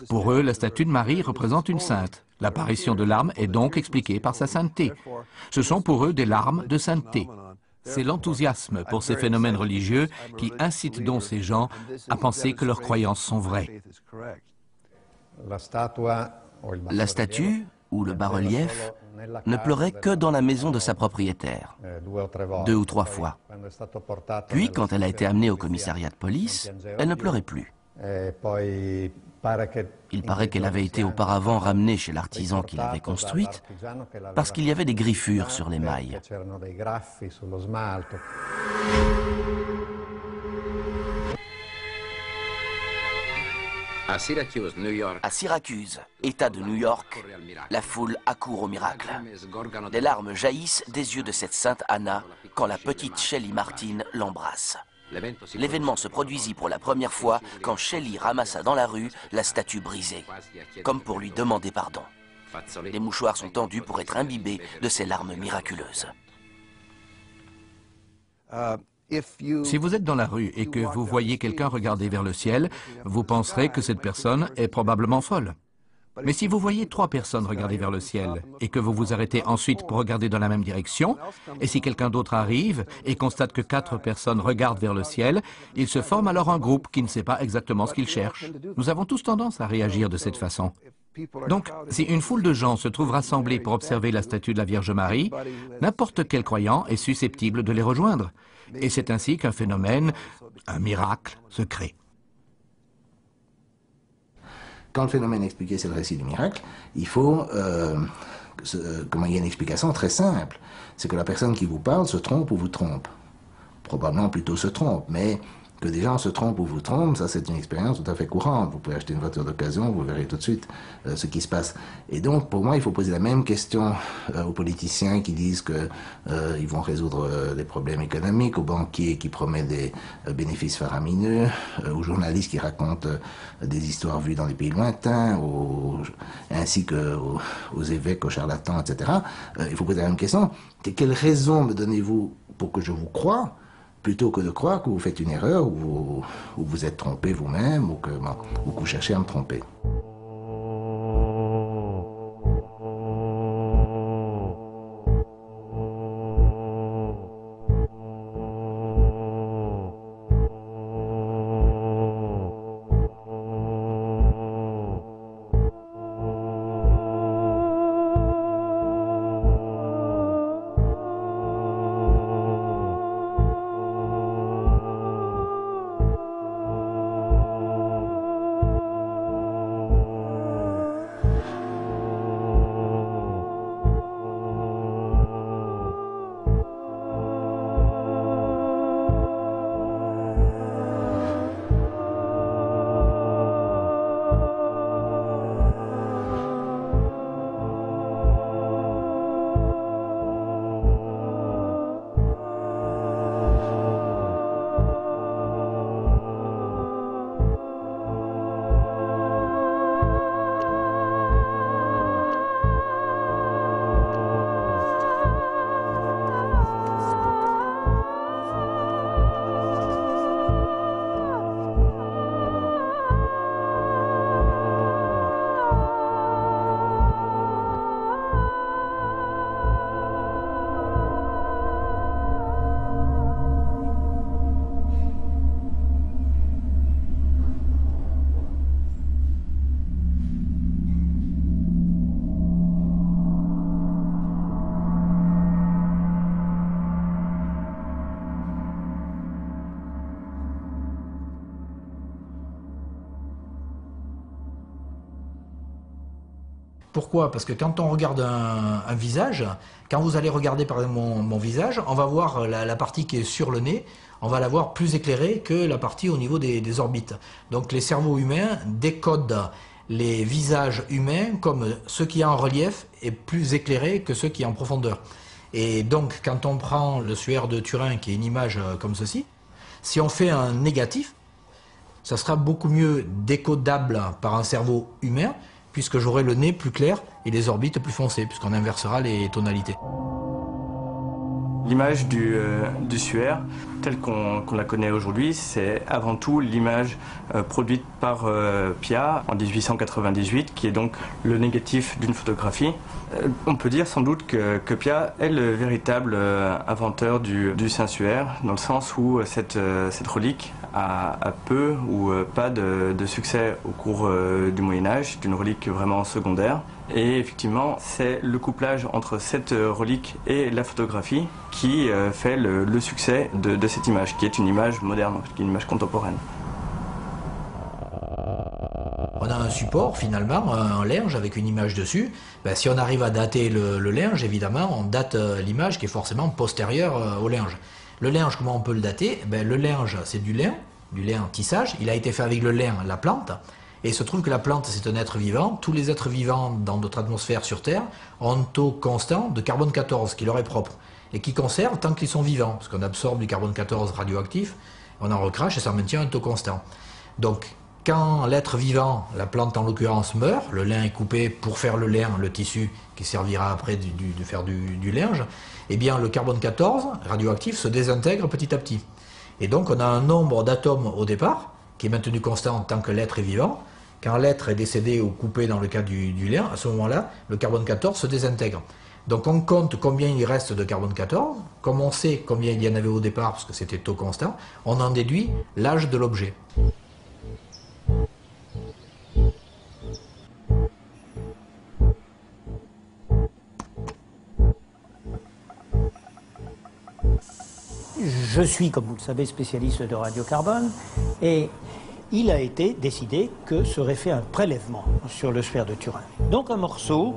Pour eux, la statue de Marie représente une sainte. L'apparition de larmes est donc expliquée par sa sainteté. Ce sont pour eux des larmes de sainteté. C'est l'enthousiasme pour ces phénomènes religieux qui incite donc ces gens à penser que leurs croyances sont vraies. La statue ou le bas-relief ne pleurait que dans la maison de sa propriétaire, 2 ou 3 fois. Puis, quand elle a été amenée au commissariat de police, elle ne pleurait plus. Il paraît qu'elle avait été auparavant ramenée chez l'artisan qui l'avait construite parce qu'il y avait des griffures sur les mailles. À Syracuse, État de New York, la foule accourt au miracle. Des larmes jaillissent des yeux de cette sainte Anna quand la petite Shelley Martin l'embrasse. L'événement se produisit pour la première fois quand Shelley ramassa dans la rue la statue brisée, comme pour lui demander pardon. Les mouchoirs sont tendus pour être imbibés de ces larmes miraculeuses. Si vous êtes dans la rue et que vous voyez quelqu'un regarder vers le ciel, vous penserez que cette personne est probablement folle. Mais si vous voyez 3 personnes regarder vers le ciel et que vous vous arrêtez ensuite pour regarder dans la même direction, et si quelqu'un d'autre arrive et constate que 4 personnes regardent vers le ciel, il se forme alors un groupe qui ne sait pas exactement ce qu'il cherche. Nous avons tous tendance à réagir de cette façon. Donc, si une foule de gens se trouve rassemblée pour observer la statue de la Vierge Marie, n'importe quel croyant est susceptible de les rejoindre. Et c'est ainsi qu'un phénomène, un miracle, se crée. Quand le phénomène expliqué, c'est le récit du miracle, il faut il y a une explication très simple. C'est que la personne qui vous parle se trompe ou vous trompe. Probablement plutôt se trompe, mais que des gens se trompent ou vous trompent, ça c'est une expérience tout à fait courante. Vous pouvez acheter une voiture d'occasion, vous verrez tout de suite ce qui se passe. Et donc, pour moi, il faut poser la même question aux politiciens qui disent que ils vont résoudre les problèmes économiques, aux banquiers qui promettent des bénéfices faramineux, aux journalistes qui racontent des histoires vues dans des pays lointains, ainsi qu'aux évêques, aux charlatans, etc. Il faut poser la même question. Quelle raison me donnez-vous pour que je vous croie, plutôt que de croire que vous faites une erreur ou vous êtes trompé vous-même ou que vous cherchez à me tromper. Pourquoi? Parce que quand on regarde un visage, quand vous allez regarder par exemple mon visage, on va voir la partie qui est sur le nez, on va la voir plus éclairée que la partie au niveau des orbites. Donc les cerveaux humains décodent les visages humains comme ceux qui sont en relief et plus éclairés que ceux qui sont en profondeur. Et donc quand on prend le suaire de Turin qui est une image comme ceci, si on fait un négatif, ça sera beaucoup mieux décodable par un cerveau humain puisque j'aurai le nez plus clair et les orbites plus foncées puisqu'on inversera les tonalités. L'image du suaire, telle qu'on la connaît aujourd'hui, c'est avant tout l'image produite par Pia en 1898, qui est donc le négatif d'une photographie. On peut dire sans doute que Pia est le véritable inventeur du Saint-Suaire, dans le sens où cette relique a peu ou pas de succès au cours du Moyen-Âge, c'est une relique vraiment secondaire. Et effectivement, c'est le couplage entre cette relique et la photographie qui fait le succès de cette image, qui est une image moderne, une image contemporaine. On a un support finalement, un linge avec une image dessus. Ben, si on arrive à dater le linge, évidemment, on date l'image qui est forcément postérieure au linge. Le linge, comment on peut le dater? Ben, le linge, c'est du lin tissage. Il a été fait avec le lin, la plante. Et il se trouve que la plante, c'est un être vivant. Tous les êtres vivants dans notre atmosphère sur Terre ont un taux constant de carbone 14, qui leur est propre, et qui conserve tant qu'ils sont vivants, parce qu'on absorbe du carbone 14 radioactif, on en recrache et ça maintient un taux constant. Donc, quand l'être vivant, la plante en l'occurrence, meurt, le lin est coupé pour faire le lin, le tissu qui servira après de faire du linge, eh bien le carbone 14 radioactif se désintègre petit à petit. Et donc on a un nombre d'atomes au départ, qui est maintenu constant tant que l'être est vivant. Quand l'être est décédé ou coupé dans le cas du lin, à ce moment-là, le carbone 14 se désintègre. Donc on compte combien il reste de carbone 14, comme on sait combien il y en avait au départ, parce que c'était taux constant, on en déduit l'âge de l'objet. Je suis, comme vous le savez, spécialiste de radiocarbone et il a été décidé que serait fait un prélèvement sur le suaire de Turin. Donc un morceau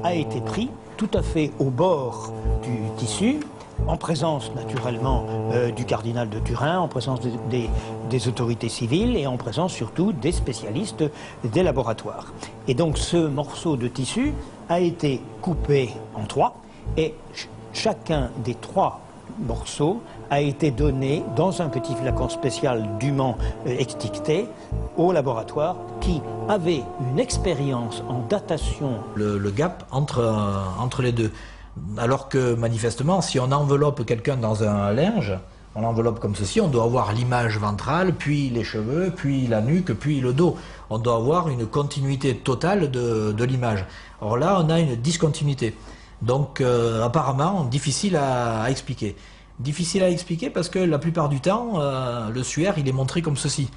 a été pris tout à fait au bord du tissu, en présence naturellement du cardinal de Turin, en présence des autorités civiles et en présence surtout des spécialistes des laboratoires. Et donc ce morceau de tissu a été coupé en trois et chacun des trois morceaux a été donné dans un petit flacon spécial dûment étiqueté au laboratoire qui avait une expérience en datation. Le gap entre les deux. Alors que manifestement, si on enveloppe quelqu'un dans un linge, on l'enveloppe comme ceci, on doit avoir l'image ventrale, puis les cheveux, puis la nuque, puis le dos. On doit avoir une continuité totale de l'image. Or là, on a une discontinuité. Donc apparemment, difficile à expliquer. Difficile à expliquer parce que la plupart du temps, le suaire, il est montré comme ceci.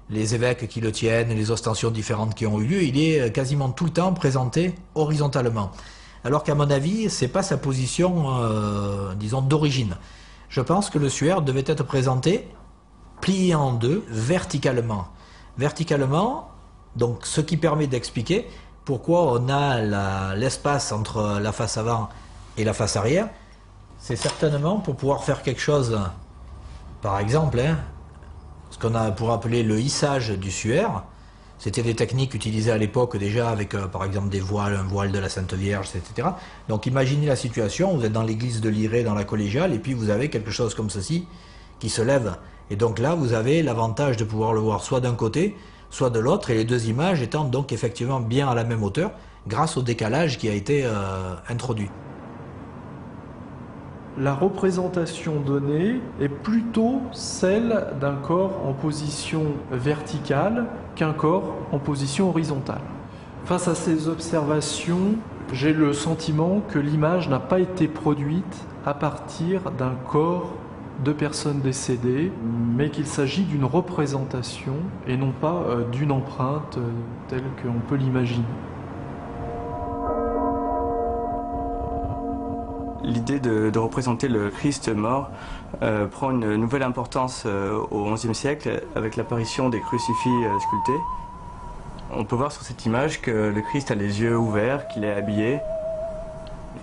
Les évêques qui le tiennent, les ostensions différentes qui ont eu lieu, il est quasiment tout le temps présenté horizontalement. Alors qu'à mon avis, c'est pas sa position, disons, d'origine. Je pense que le suaire devait être présenté plié en deux, verticalement. Verticalement, donc ce qui permet d'expliquer pourquoi on a l'espace entre la face avant et la face arrière. C'est certainement pour pouvoir faire quelque chose, par exemple, ce qu'on a pour appeler le hissage du suaire. C'était des techniques utilisées à l'époque déjà avec, par exemple, des voiles, un voile de la Sainte Vierge, etc. Donc imaginez la situation, vous êtes dans l'église de Lirey, dans la collégiale, et puis vous avez quelque chose comme ceci qui se lève. Et donc là, vous avez l'avantage de pouvoir le voir soit d'un côté, soit de l'autre, et les deux images étant donc effectivement bien à la même hauteur, grâce au décalage qui a été introduit. La représentation donnée est plutôt celle d'un corps en position verticale qu'un corps en position horizontale. Face à ces observations, j'ai le sentiment que l'image n'a pas été produite à partir d'un corps de personnes décédées, mais qu'il s'agit d'une représentation et non pas d'une empreinte telle qu'on peut l'imaginer. L'idée de représenter le Christ mort prend une nouvelle importance au XIe siècle avec l'apparition des crucifix sculptés. On peut voir sur cette image que le Christ a les yeux ouverts, qu'il est habillé.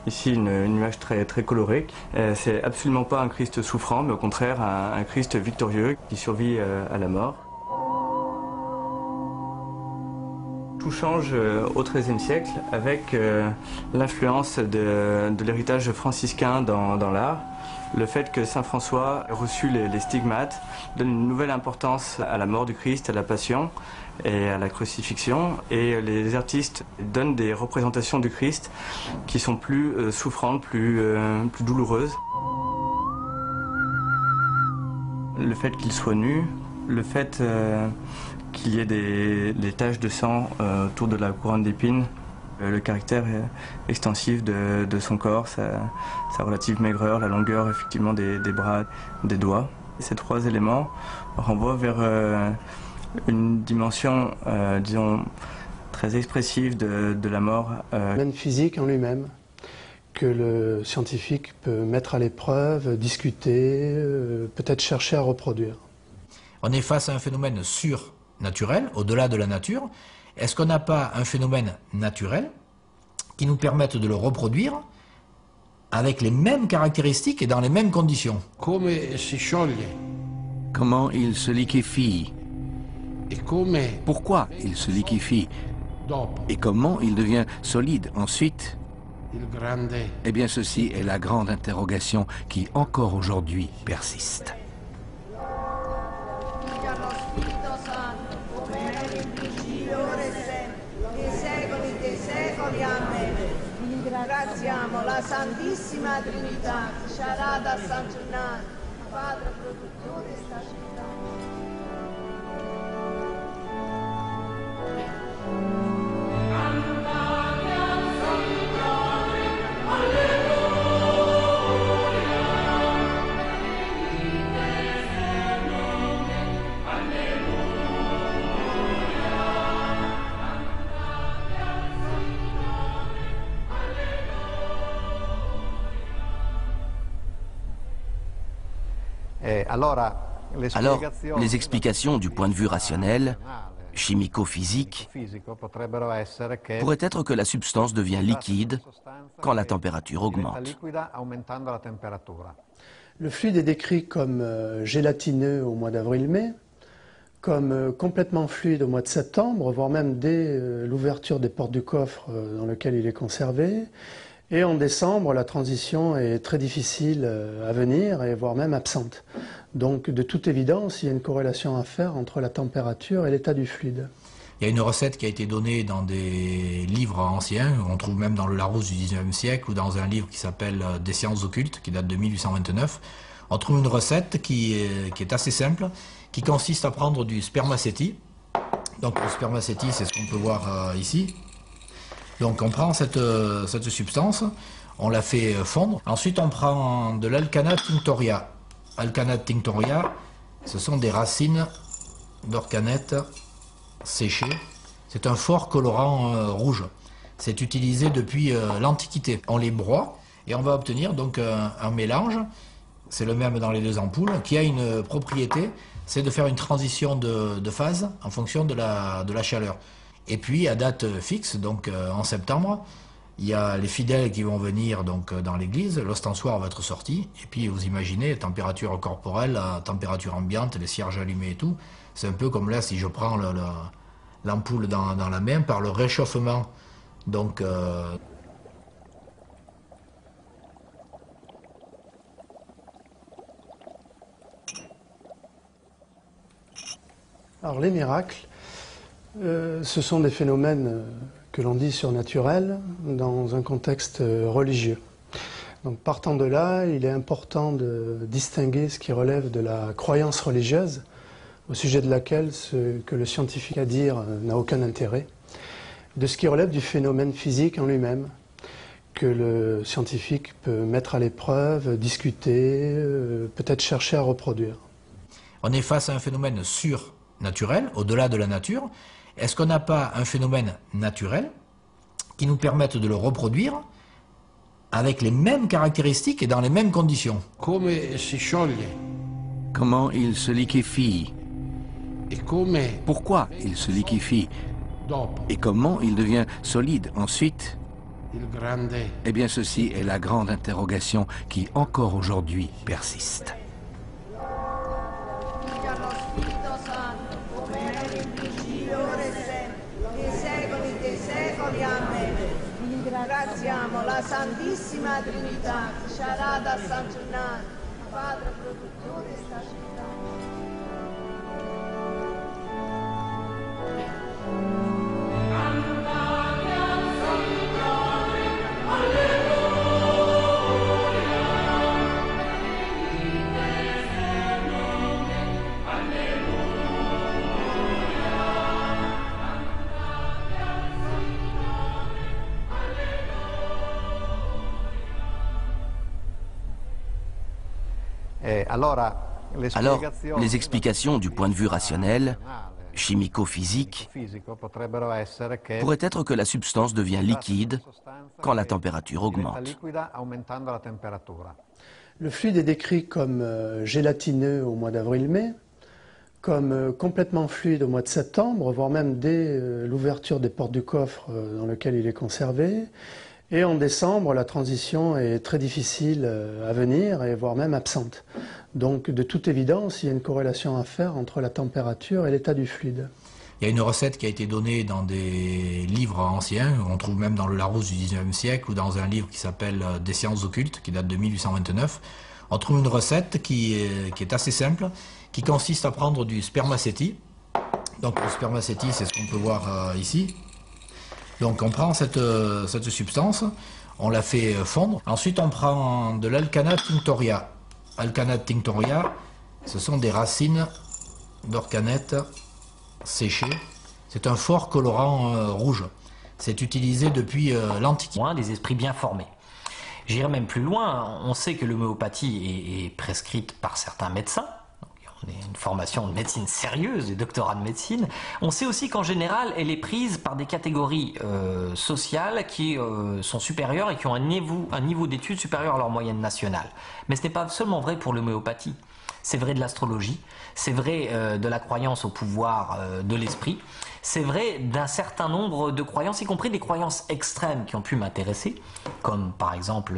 Ici, une image très colorée. C'est absolument pas un Christ souffrant, mais au contraire un Christ victorieux qui survit à la mort. Tout change au XIIIe siècle avec l'influence de l'héritage franciscain dans l'art. Le fait que saint François ait reçu les stigmates donne une nouvelle importance à la mort du Christ, à la passion et à la crucifixion. Et les artistes donnent des représentations du Christ qui sont plus souffrantes, plus douloureuses. Le fait qu'il soit nu, le fait qu'il y ait des taches de sang autour de la couronne d'épines, le caractère extensif de son corps, sa relative maigreur, la longueur effectivement des bras, des doigts. Ces trois éléments renvoient vers une dimension, disons, très expressive de la mort. Même physique en lui-même, que le scientifique peut mettre à l'épreuve, discuter, peut-être chercher à reproduire. On est face à un phénomène surnaturel, au-delà de la nature. Est-ce qu'on n'a pas un phénomène naturel qui nous permette de le reproduire avec les mêmes caractéristiques et dans les mêmes conditions? Comment il se liquéfie? Pourquoi il se liquéfie? Et comment il devient solide ensuite? Eh bien, ceci est la grande interrogation qui encore aujourd'hui persiste. Ringraziamo la Santissima Trinità, Sharada Santunan, Padre produttore di sta città. Alors, les explications du point de vue rationnel, chimico-physique, pourraient être que la substance devient liquide quand la température augmente. Le fluide est décrit comme gélatineux au mois d'avril-mai, comme complètement fluide au mois de septembre, voire même dès l'ouverture des portes du coffre dans lequel il est conservé. Et en décembre, la transition est très difficile à venir, et voire même absente. Donc, de toute évidence, il y a une corrélation à faire entre la température et l'état du fluide. Il y a une recette qui a été donnée dans des livres anciens, on trouve même dans le Larousse du XIXe siècle, ou dans un livre qui s'appelle « Des sciences occultes », qui date de 1829. On trouve une recette qui est assez simple, qui consiste à prendre du spermacéti. Donc, le spermacéti, c'est ce qu'on peut voir ici. Donc on prend cette substance, on la fait fondre. Ensuite on prend de l'Alcana tinctoria. Alcana tinctoria, ce sont des racines d'orcanette séchées. C'est un fort colorant rouge. C'est utilisé depuis l'Antiquité. On les broie et on va obtenir donc un mélange, c'est le même dans les deux ampoules, qui a une propriété, c'est de faire une transition de phase en fonction de la chaleur. Et puis, à date fixe, donc en septembre, il y a les fidèles qui vont venir donc, dans l'église, l'ostensoir va être sorti, et puis vous imaginez, température corporelle, température ambiante, les cierges allumés et tout, c'est un peu comme là, si je prends l'ampoule dans la main, par le réchauffement, donc... Alors, les miracles, ce sont des phénomènes que l'on dit surnaturels dans un contexte religieux. Donc partant de là, il est important de distinguer ce qui relève de la croyance religieuse, au sujet de laquelle ce que le scientifique a à dire n'a aucun intérêt, de ce qui relève du phénomène physique en lui-même, que le scientifique peut mettre à l'épreuve, discuter, peut-être chercher à reproduire. On est face à un phénomène surnaturel, au-delà de la nature. Est-ce qu'on n'a pas un phénomène naturel qui nous permette de le reproduire avec les mêmes caractéristiques et dans les mêmes conditions? Comment il se liquéfie? Pourquoi il se liquéfie? Et comment il devient solide ensuite? Eh bien, ceci est la grande interrogation qui, encore aujourd'hui, persiste. Ringraziamo la Santissima Trinità, Sharada Sanchunan, Padre produttore di questa città. Alors, les explications du point de vue rationnel, chimico-physique, pourraient être que la substance devient liquide quand la température augmente. Le fluide est décrit comme gélatineux au mois d'avril-mai, comme complètement fluide au mois de septembre, voire même dès l'ouverture des portes du coffre dans lequel il est conservé. Et en décembre, la transition est très difficile à venir, et voire même absente. Donc, de toute évidence, il y a une corrélation à faire entre la température et l'état du fluide. Il y a une recette qui a été donnée dans des livres anciens, on trouve même dans le Larousse du XIXe siècle, ou dans un livre qui s'appelle « Des sciences occultes », qui date de 1829. On trouve une recette qui est assez simple, qui consiste à prendre du spermacéti. Donc, le spermacéti, c'est ce qu'on peut voir ici. Donc on prend cette substance, on la fait fondre. Ensuite on prend de l'Alcana tinctoria. Alcana tinctoria, ce sont des racines d'orcanette séchées. C'est un fort colorant rouge. C'est utilisé depuis l'Antiquité. Des esprits bien formés. J'irai même plus loin, on sait que l'homéopathie est prescrite par certains médecins. On a une formation de médecine sérieuse, des doctorats de médecine. On sait aussi qu'en général, elle est prise par des catégories sociales qui sont supérieures et qui ont un niveau d'études supérieur à leur moyenne nationale. Mais ce n'est pas seulement vrai pour l'homéopathie. C'est vrai de l'astrologie, c'est vrai de la croyance au pouvoir de l'esprit, c'est vrai d'un certain nombre de croyances, y compris des croyances extrêmes qui ont pu m'intéresser, comme par exemple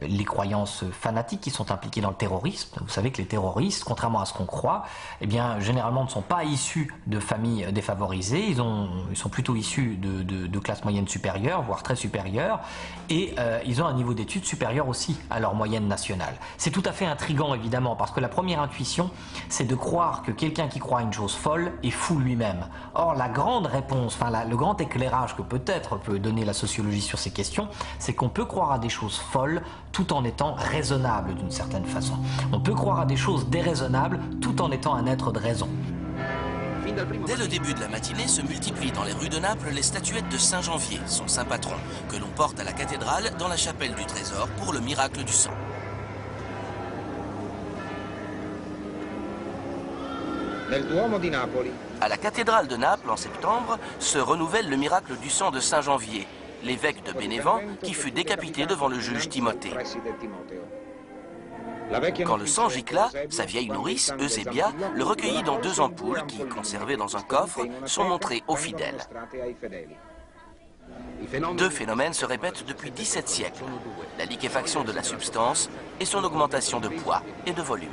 les croyances fanatiques qui sont impliquées dans le terrorisme. Vous savez que les terroristes, contrairement à ce qu'on croit, eh bien, généralement ne sont pas issus de familles défavorisées, ils sont plutôt issus de classes moyennes supérieures, voire très supérieures, et ils ont un niveau d'études supérieur aussi à leur moyenne nationale. C'est tout à fait intriguant évidemment, parce que la première intuition, c'est de croire que quelqu'un qui croit une chose folle est fou lui-même. Or, la grande réponse, le grand éclairage que peut-être peut donner la sociologie sur ces questions, c'est qu'on peut croire à des choses folles tout en étant raisonnable d'une certaine façon. On peut croire à des choses déraisonnables tout en étant un être de raison. Dès le début de la matinée se multiplient dans les rues de Naples les statuettes de Saint Janvier, son saint patron, que l'on porte à la cathédrale dans la chapelle du Trésor pour le miracle du sang. À la cathédrale de Naples, en septembre, se renouvelle le miracle du sang de Saint Janvier, l'évêque de Bénévent qui fut décapité devant le juge Timothée. Quand le sang gicla, sa vieille nourrice, Eusébia, le recueillit dans 2 ampoules qui, conservées dans un coffre, sont montrées aux fidèles. 2 phénomènes se répètent depuis 17 siècles, la liquéfaction de la substance et son augmentation de poids et de volume.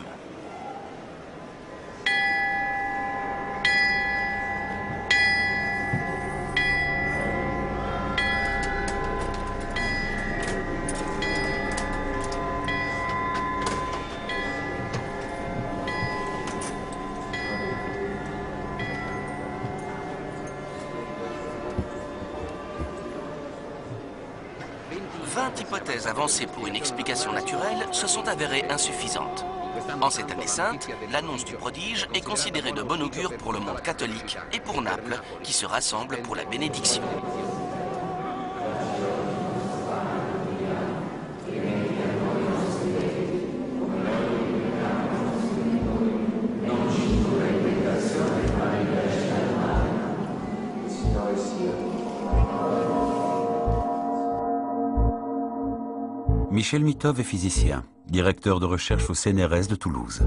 Hypothèses avancées pour une explication naturelle se sont avérées insuffisantes. En cette année sainte, l'annonce du prodige est considérée de bon augure pour le monde catholique et pour Naples, qui se rassemble pour la bénédiction. Michel Mitov est physicien, directeur de recherche au CNRS de Toulouse.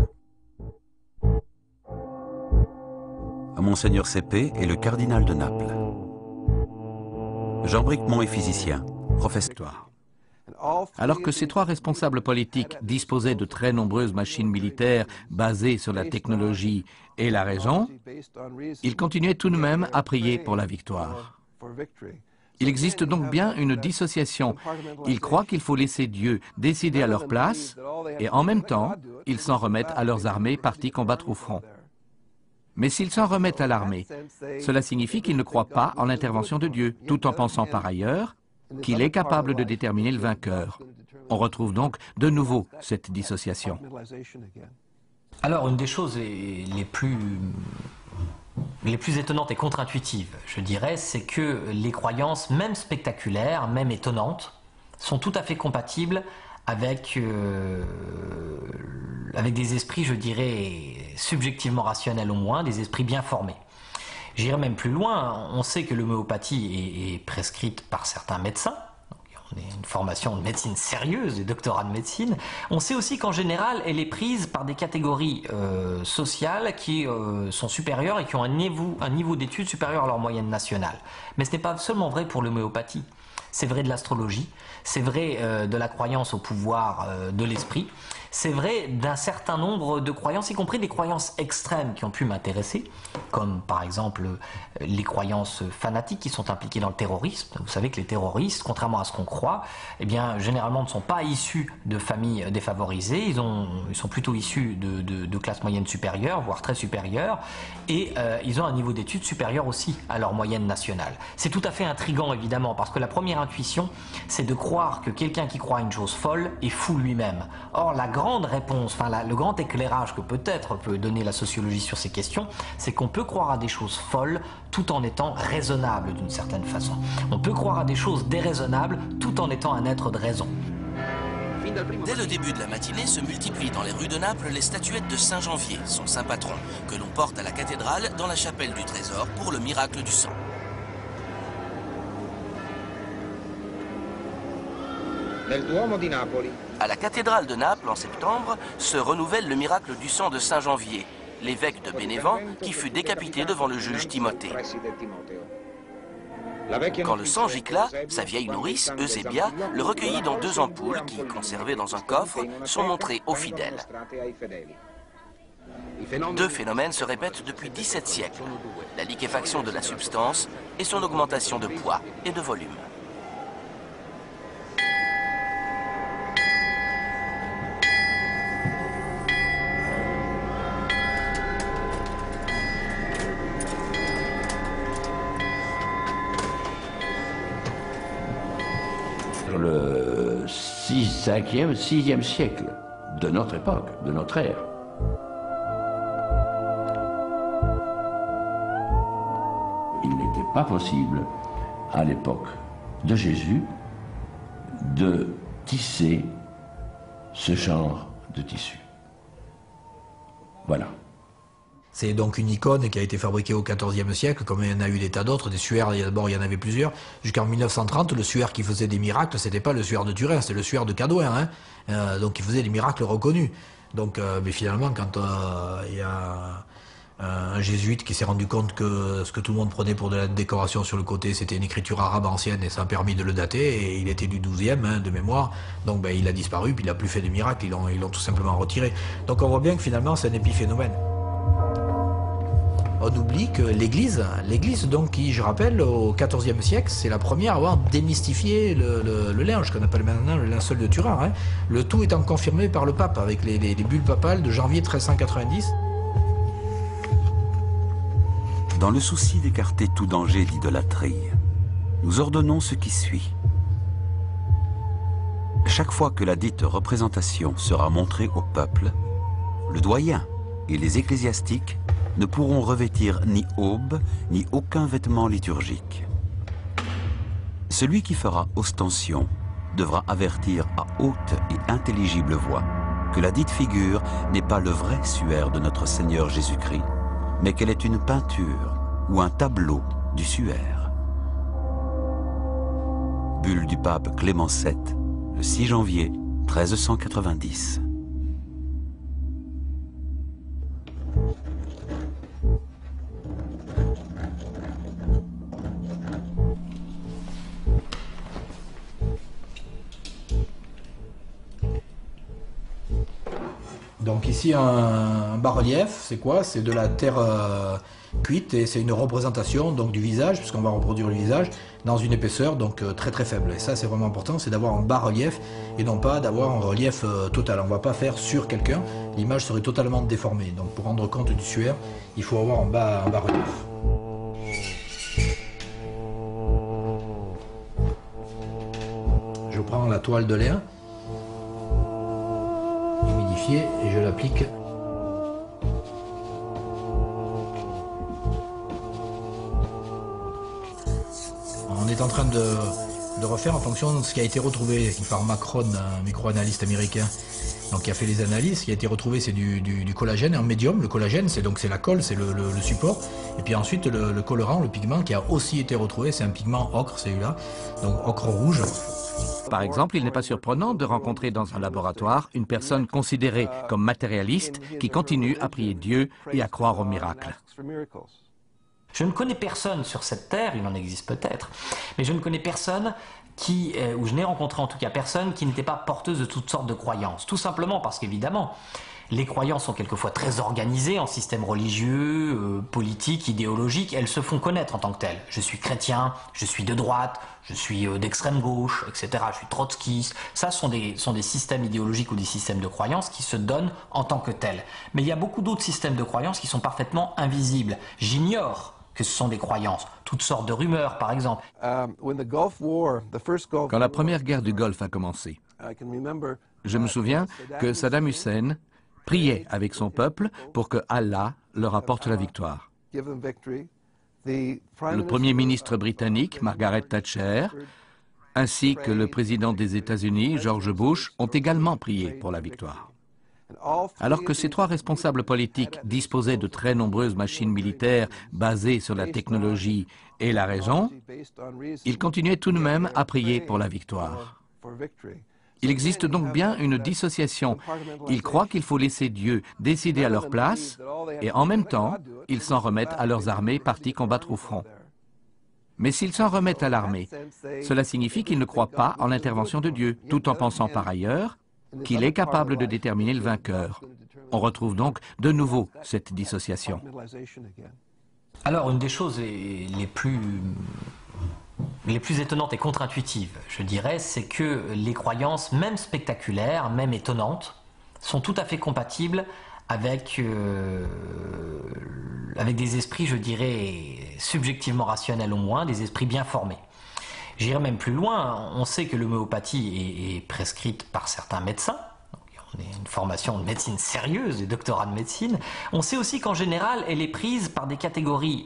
Monseigneur Cépé est le cardinal de Naples. Jean Bricmont est physicien, professeur. Alors que ces trois responsables politiques disposaient de très nombreuses machines militaires basées sur la technologie et la raison, ils continuaient tout de même à prier pour la victoire. Il existe donc bien une dissociation. Ils croient qu'il faut laisser Dieu décider à leur place et en même temps, ils s'en remettent à leurs armées parties combattre au front. Mais s'ils s'en remettent à l'armée, cela signifie qu'ils ne croient pas en l'intervention de Dieu, tout en pensant par ailleurs qu'il est capable de déterminer le vainqueur. On retrouve donc de nouveau cette dissociation. Alors, une des choses les plus étonnantes et contre-intuitives, je dirais, c'est que les croyances, même spectaculaires, même étonnantes, sont tout à fait compatibles avec des esprits, je dirais, subjectivement rationnels au moins, des esprits bien formés. J'irai même plus loin, on sait que l'homéopathie est prescrite par certains médecins. On a une formation de médecine sérieuse, des doctorats de médecine. On sait aussi qu'en général, elle est prise par des catégories sociales qui sont supérieures et qui ont un niveau d'études supérieur à leur moyenne nationale. Mais ce n'est pas seulement vrai pour l'homéopathie. C'est vrai de l'astrologie, c'est vrai de la croyance au pouvoir de l'esprit, c'est vrai d'un certain nombre de croyances, y compris des croyances extrêmes qui ont pu m'intéresser, comme par exemple les croyances fanatiques qui sont impliquées dans le terrorisme. Vous savez que les terroristes, contrairement à ce qu'on croit, eh bien, généralement ne sont pas issus de familles défavorisées, ils sont plutôt issus de classes moyennes supérieures, voire très supérieures, et ils ont un niveau d'études supérieur aussi à leur moyenne nationale. C'est tout à fait intriguant évidemment, parce que la première intuition, c'est de croire que quelqu'un qui croit une chose folle est fou lui-même. Or, la grande réponse, le grand éclairage que peut-être peut donner la sociologie sur ces questions, c'est qu'on peut croire à des choses folles tout en étant raisonnable d'une certaine façon. On peut croire à des choses déraisonnables tout en étant un être de raison. Dès le début de la matinée se multiplient dans les rues de Naples les statuettes de Saint Janvier, son saint patron, que l'on porte à la cathédrale dans la chapelle du Trésor pour le miracle du sang. À la cathédrale de Naples, en septembre, se renouvelle le miracle du sang de Saint Janvier, l'évêque de Bénévent qui fut décapité devant le juge Timothée. Quand le sang gicla, sa vieille nourrice, Eusébia, le recueillit dans 2 ampoules qui, conservées dans un coffre, sont montrées aux fidèles. 2 phénomènes se répètent depuis 17 siècles, la liquéfaction de la substance et son augmentation de poids et de volume. Le 5e, 6e siècle de notre époque, de notre ère. Il n'était pas possible, à l'époque de Jésus, de tisser ce genre de tissu. Voilà. C'est donc une icône qui a été fabriquée au XIVe siècle, comme il y en a eu des tas d'autres, des suaires, d'abord il y en avait plusieurs. Jusqu'en 1930, le suaire qui faisait des miracles, c'était pas le suaire de Turin, c'était le suaire de Cadouin, hein. Donc il faisait des miracles reconnus. Donc, mais finalement, quand il y a un jésuite qui s'est rendu compte que ce que tout le monde prenait pour de la décoration sur le côté, c'était une écriture arabe ancienne et ça a permis de le dater, et il était du 12e de mémoire, donc il a disparu, puis il n'a plus fait de miracles, ils l'ont tout simplement retiré. Donc on voit bien que finalement c'est un épiphénomène. On oublie que l'Église donc qui, je rappelle, au XIVe siècle, c'est la première à avoir démystifié le linge, qu'on appelle maintenant le linceul de Turin. Hein. Le tout étant confirmé par le pape, avec les bulles papales de janvier 1390. Dans le souci d'écarter tout danger d'idolâtrie, nous ordonnons ce qui suit. Chaque fois que la dite représentation sera montrée au peuple, le doyen et les ecclésiastiques ne pourront revêtir ni aube, ni aucun vêtement liturgique. Celui qui fera ostension devra avertir à haute et intelligible voix que la dite figure n'est pas le vrai suaire de notre Seigneur Jésus-Christ, mais qu'elle est une peinture ou un tableau du suaire. Bulle du pape Clément VII, le 6 janvier 1390. Donc ici un bas-relief, c'est quoi? C'est de la terre cuite et c'est une représentation donc, du visage, puisqu'on va reproduire le visage, dans une épaisseur donc très très faible. Et ça c'est vraiment important, c'est d'avoir un bas-relief et non pas d'avoir un relief total. On ne va pas faire sur quelqu'un, l'image serait totalement déformée. Donc pour rendre compte du suaire, il faut avoir un bas-relief. Je prends la toile de lin humidifiée et je l'applique. On est en train de refaire en fonction de ce qui a été retrouvé par Macron, un microanalyste américain, donc qui a fait les analyses. Ce qui a été retrouvé, c'est du collagène en médium. Le collagène, c'est la colle, c'est le support. Et puis ensuite, le colorant, le pigment qui a aussi été retrouvé, c'est un pigment ocre, celui-là, donc ocre rouge. Par exemple, il n'est pas surprenant de rencontrer dans un laboratoire une personne considérée comme matérialiste qui continue à prier Dieu et à croire au miracle. Je ne connais personne sur cette terre, il en existe peut-être, mais je ne connais personne ou je n'ai rencontré en tout cas personne qui n'était pas porteuse de toutes sortes de croyances. Tout simplement parce qu'évidemment, les croyances sont quelquefois très organisées en systèmes religieux, politiques, idéologiques. Elles se font connaître en tant que telles. Je suis chrétien, je suis de droite, je suis d'extrême gauche, etc. Je suis trotskiste. Ça sont des systèmes idéologiques ou des systèmes de croyances qui se donnent en tant que tels. Mais il y a beaucoup d'autres systèmes de croyances qui sont parfaitement invisibles. J'ignore que ce sont des croyances. Toutes sortes de rumeurs, par exemple. Quand la première guerre du Golfe a commencé, je me souviens que Saddam Hussein priait avec son peuple pour que Allah leur apporte la victoire. Le Premier ministre britannique, Margaret Thatcher, ainsi que le président des États-Unis, George Bush, ont également prié pour la victoire. Alors que ces trois responsables politiques disposaient de très nombreuses machines militaires basées sur la technologie et la raison, ils continuaient tout de même à prier pour la victoire. Il existe donc bien une dissociation. Ils croient qu'il faut laisser Dieu décider à leur place et en même temps, ils s'en remettent à leurs armées parties combattre au front. Mais s'ils s'en remettent à l'armée, cela signifie qu'ils ne croient pas en l'intervention de Dieu, tout en pensant par ailleurs qu'il est capable de déterminer le vainqueur. On retrouve donc de nouveau cette dissociation. Alors, une des choses les plus étonnantes et contre-intuitives, je dirais, c'est que les croyances, même spectaculaires, même étonnantes, sont tout à fait compatibles avec des esprits, je dirais, subjectivement rationnels au moins, des esprits bien formés. J'irai même plus loin, on sait que l'homéopathie est prescrite par certains médecins, on a une formation de médecine sérieuse, des doctorats de médecine. On sait aussi qu'en général, elle est prise par des catégories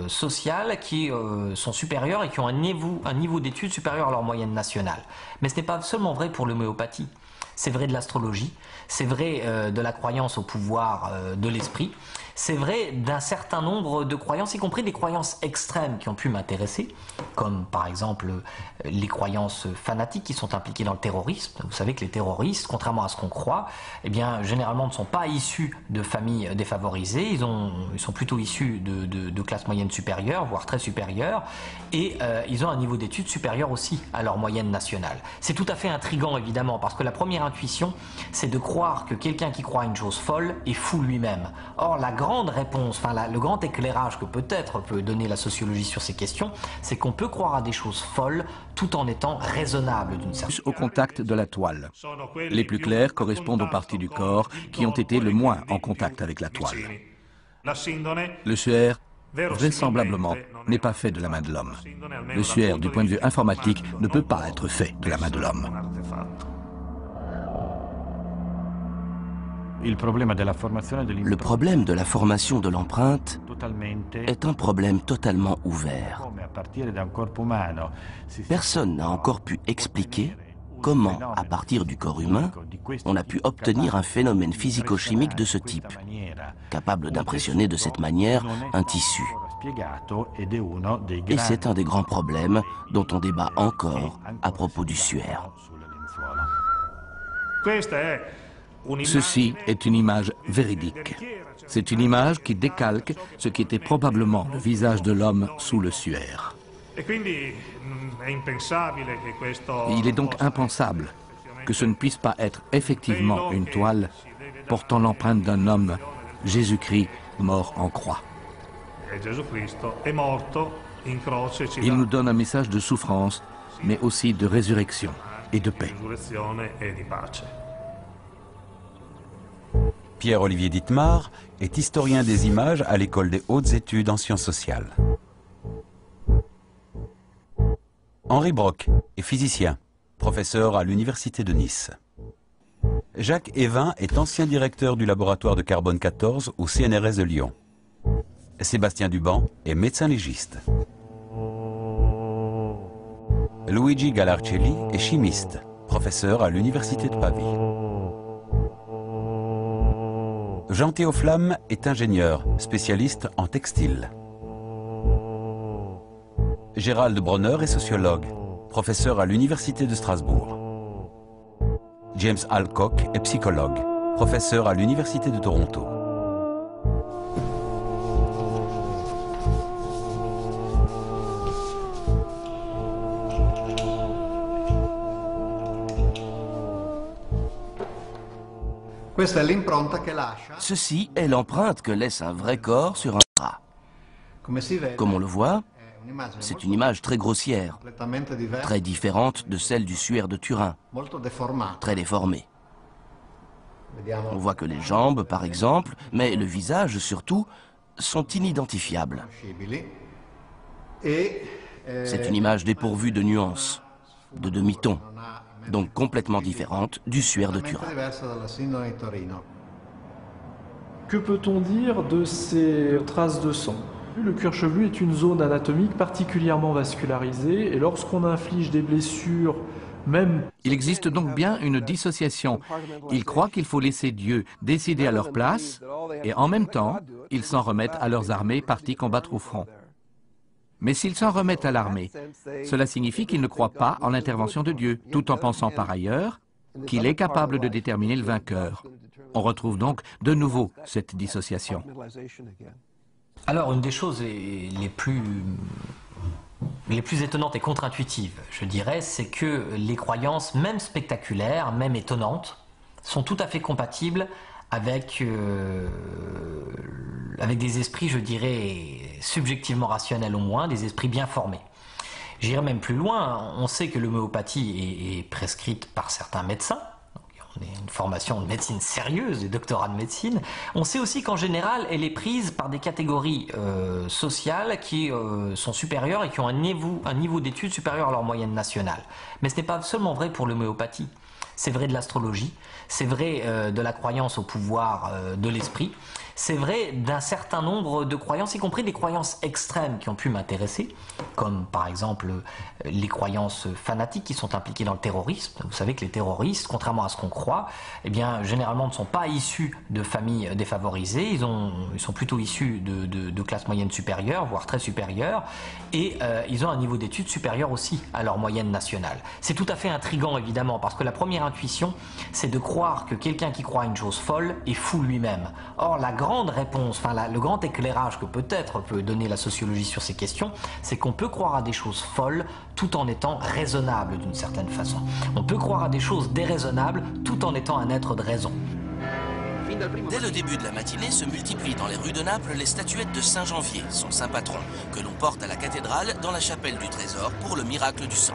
sociales qui sont supérieures et qui ont un niveau d'études supérieur à leur moyenne nationale. Mais ce n'est pas seulement vrai pour l'homéopathie, c'est vrai de l'astrologie, c'est vrai de la croyance au pouvoir de l'esprit, c'est vrai d'un certain nombre de croyances, y compris des croyances extrêmes qui ont pu m'intéresser, comme par exemple les croyances fanatiques qui sont impliquées dans le terrorisme. Vous savez que les terroristes, contrairement à ce qu'on croit, eh bien, généralement ne sont pas issus de familles défavorisées, ils sont plutôt issus de classes moyennes supérieures, voire très supérieures, et ils ont un niveau d'études supérieur aussi à leur moyenne nationale. C'est tout à fait intriguant évidemment, parce que la première intuition, c'est de croire que quelqu'un qui croit une chose folle est fou lui-même. Or, la grande réponse, le grand éclairage que peut-être peut donner la sociologie sur ces questions, c'est qu'on peut croire à des choses folles tout en étant raisonnable d'une certaine manière. Au contact de la toile. Les plus clairs correspondent aux parties du corps qui ont été le moins en contact avec la toile. Le suaire, vraisemblablement, n'est pas fait de la main de l'homme. Le suaire, du point de vue informatique, ne peut pas être fait de la main de l'homme. Le problème de la formation de l'empreinte est un problème totalement ouvert. Personne n'a encore pu expliquer comment, à partir du corps humain, on a pu obtenir un phénomène physico-chimique de ce type, capable d'impressionner de cette manière un tissu. Et c'est un des grands problèmes dont on débat encore à propos du suaire. Ceci est une image véridique. C'est une image qui décalque ce qui était probablement le visage de l'homme sous le suaire. Il est donc impensable que ce ne puisse pas être effectivement une toile portant l'empreinte d'un homme, Jésus-Christ, mort en croix. Il nous donne un message de souffrance, mais aussi de résurrection et de paix. Pierre-Olivier Dittmar est historien des images à l'École des hautes études en sciences sociales. Henri Brock est physicien, professeur à l'Université de Nice. Jacques Évin est ancien directeur du laboratoire de carbone 14 au CNRS de Lyon. Sébastien Duban est médecin légiste. Luigi Galarcelli est chimiste, professeur à l'Université de Pavie. Jean Théoflamme est ingénieur, spécialiste en textile. Gérald Bronner est sociologue, professeur à l'Université de Strasbourg. James Alcock est psychologue, professeur à l'Université de Toronto. Ceci est l'empreinte que laisse un vrai corps sur un drap. Comme on le voit, c'est une image très grossière, très différente de celle du suaire de Turin, très déformée. On voit que les jambes, par exemple, mais le visage surtout, sont inidentifiables. C'est une image dépourvue de nuances, de demi-ton, donc complètement différente du suaire de Turin. Que peut-on dire de ces traces de sang? Le cuir chevelu est une zone anatomique particulièrement vascularisée et lorsqu'on inflige des blessures, même... Il existe donc bien une dissociation. Ils croient qu'il faut laisser Dieu décider à leur place et en même temps, ils s'en remettent à leurs armées parties combattre au front. Mais s'ils s'en remettent à l'armée, cela signifie qu'ils ne croient pas en l'intervention de Dieu, tout en pensant par ailleurs qu'il est capable de déterminer le vainqueur. On retrouve donc de nouveau cette dissociation. Alors, une des choses les plus étonnantes et contre-intuitives, je dirais, c'est que les croyances, même spectaculaires, même étonnantes, sont tout à fait compatibles avec des esprits, je dirais, subjectivement rationnels au moins, des esprits bien formés. J'irai même plus loin, on sait que l'homéopathie est prescrite par certains médecins. On a une formation de médecine sérieuse, des doctorats de médecine. On sait aussi qu'en général, elle est prise par des catégories sociales qui sont supérieures et qui ont un niveau d'études supérieur à leur moyenne nationale. Mais ce n'est pas seulement vrai pour l'homéopathie. C'est vrai de l'astrologie, c'est vrai de la croyance au pouvoir de l'esprit, c'est vrai d'un certain nombre de croyances, y compris des croyances extrêmes qui ont pu m'intéresser, comme par exemple les croyances fanatiques qui sont impliquées dans le terrorisme. Vous savez que les terroristes, contrairement à ce qu'on croit, eh bien, généralement ne sont pas issus de familles défavorisées, ils sont plutôt issus de classes moyennes supérieures, voire très supérieures, et ils ont un niveau d'études supérieur aussi à leur moyenne nationale. C'est tout à fait intriguant évidemment, parce que la première intuition, c'est de croire que quelqu'un qui croit une chose folle est fou lui-même. Or, la grande réponse, le grand éclairage que peut-être peut donner la sociologie sur ces questions, c'est qu'on peut croire à des choses folles tout en étant raisonnable d'une certaine façon. On peut croire à des choses déraisonnables tout en étant un être de raison. Dès le début de la matinée se multiplient dans les rues de Naples les statuettes de Saint Janvier, son saint patron, que l'on porte à la cathédrale dans la chapelle du Trésor pour le miracle du sang.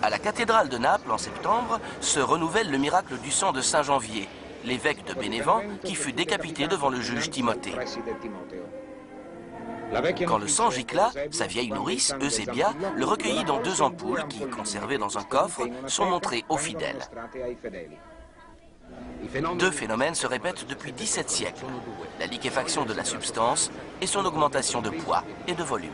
À la cathédrale de Naples, en septembre, se renouvelle le miracle du sang de Saint Janvier, l'évêque de Bénévent qui fut décapité devant le juge Timothée. Quand le sang gicla, sa vieille nourrice, Eusébia, le recueillit dans 2 ampoules qui, conservées dans un coffre, sont montrées aux fidèles. 2 phénomènes se répètent depuis 17 siècles, la liquéfaction de la substance et son augmentation de poids et de volume.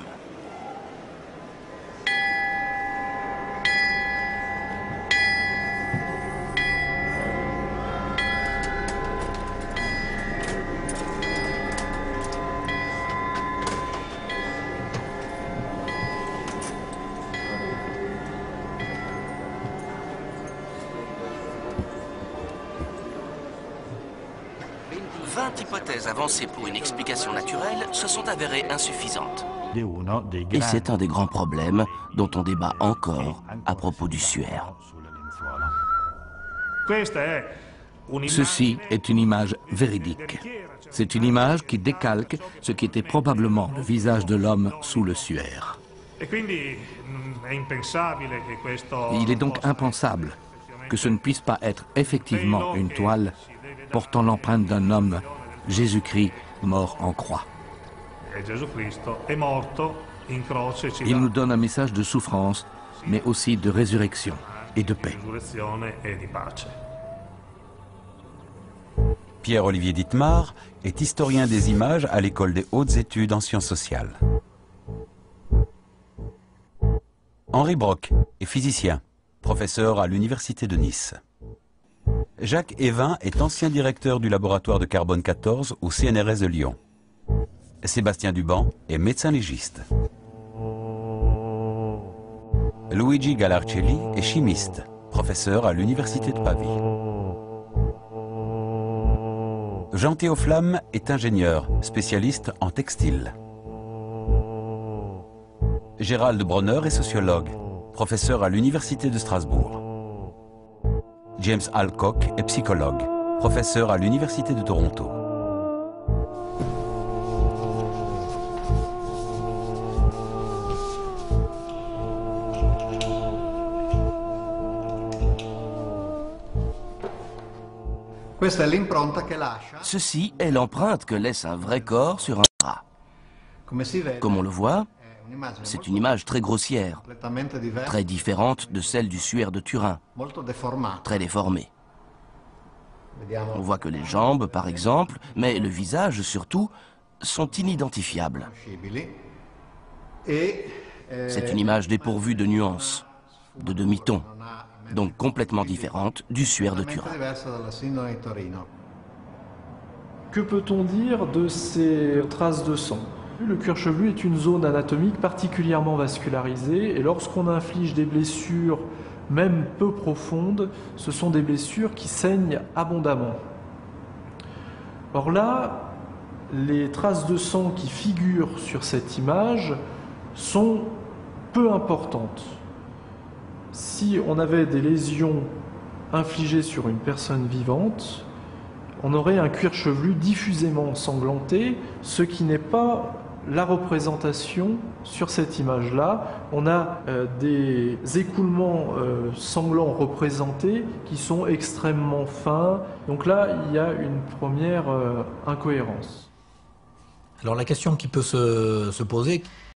Hypothèses avancées pour une explication naturelle se sont avérées insuffisantes. Et c'est un des grands problèmes dont on débat encore à propos du suaire. Ceci est une image véridique. C'est une image qui décalque ce qui était probablement le visage de l'homme sous le suaire. Il est donc impensable que ce ne puisse pas être effectivement une toile portant l'empreinte d'un homme, Jésus-Christ, mort en croix. Il nous donne un message de souffrance, mais aussi de résurrection et de paix. Pierre-Olivier Dittmar est historien des images à l'École des hautes études en sciences sociales. Henri Brock est physicien, professeur à l'Université de Nice. Jacques Évin est ancien directeur du laboratoire de carbone 14 au CNRS de Lyon. Sébastien Duban est médecin légiste. Luigi Galarcelli est chimiste, professeur à l'Université de Pavie. Jean Théoflamme est ingénieur, spécialiste en textile. Gérald Bronner est sociologue, professeur à l'Université de Strasbourg. James Alcock est psychologue, professeur à l'Université de Toronto. Ceci est l'empreinte que laisse un vrai corps sur un drap. Comme on le voit, c'est une image très grossière, très différente de celle du suaire de Turin, très déformée. On voit que les jambes, par exemple, mais le visage surtout, sont inidentifiables. C'est une image dépourvue de nuances, de demi-ton, donc complètement différente du suaire de Turin. Que peut-on dire de ces traces de sang? Le cuir chevelu est une zone anatomique particulièrement vascularisée et lorsqu'on inflige des blessures, même peu profondes, ce sont des blessures qui saignent abondamment. Or là, les traces de sang qui figurent sur cette image sont peu importantes. Si on avait des lésions infligées sur une personne vivante, on aurait un cuir chevelu diffusément ensanglanté, ce qui n'est pas la représentation sur cette image-là. On a des écoulements sanglants représentés qui sont extrêmement fins. Donc là, il y a une première incohérence. Alors la question qui peut se poser,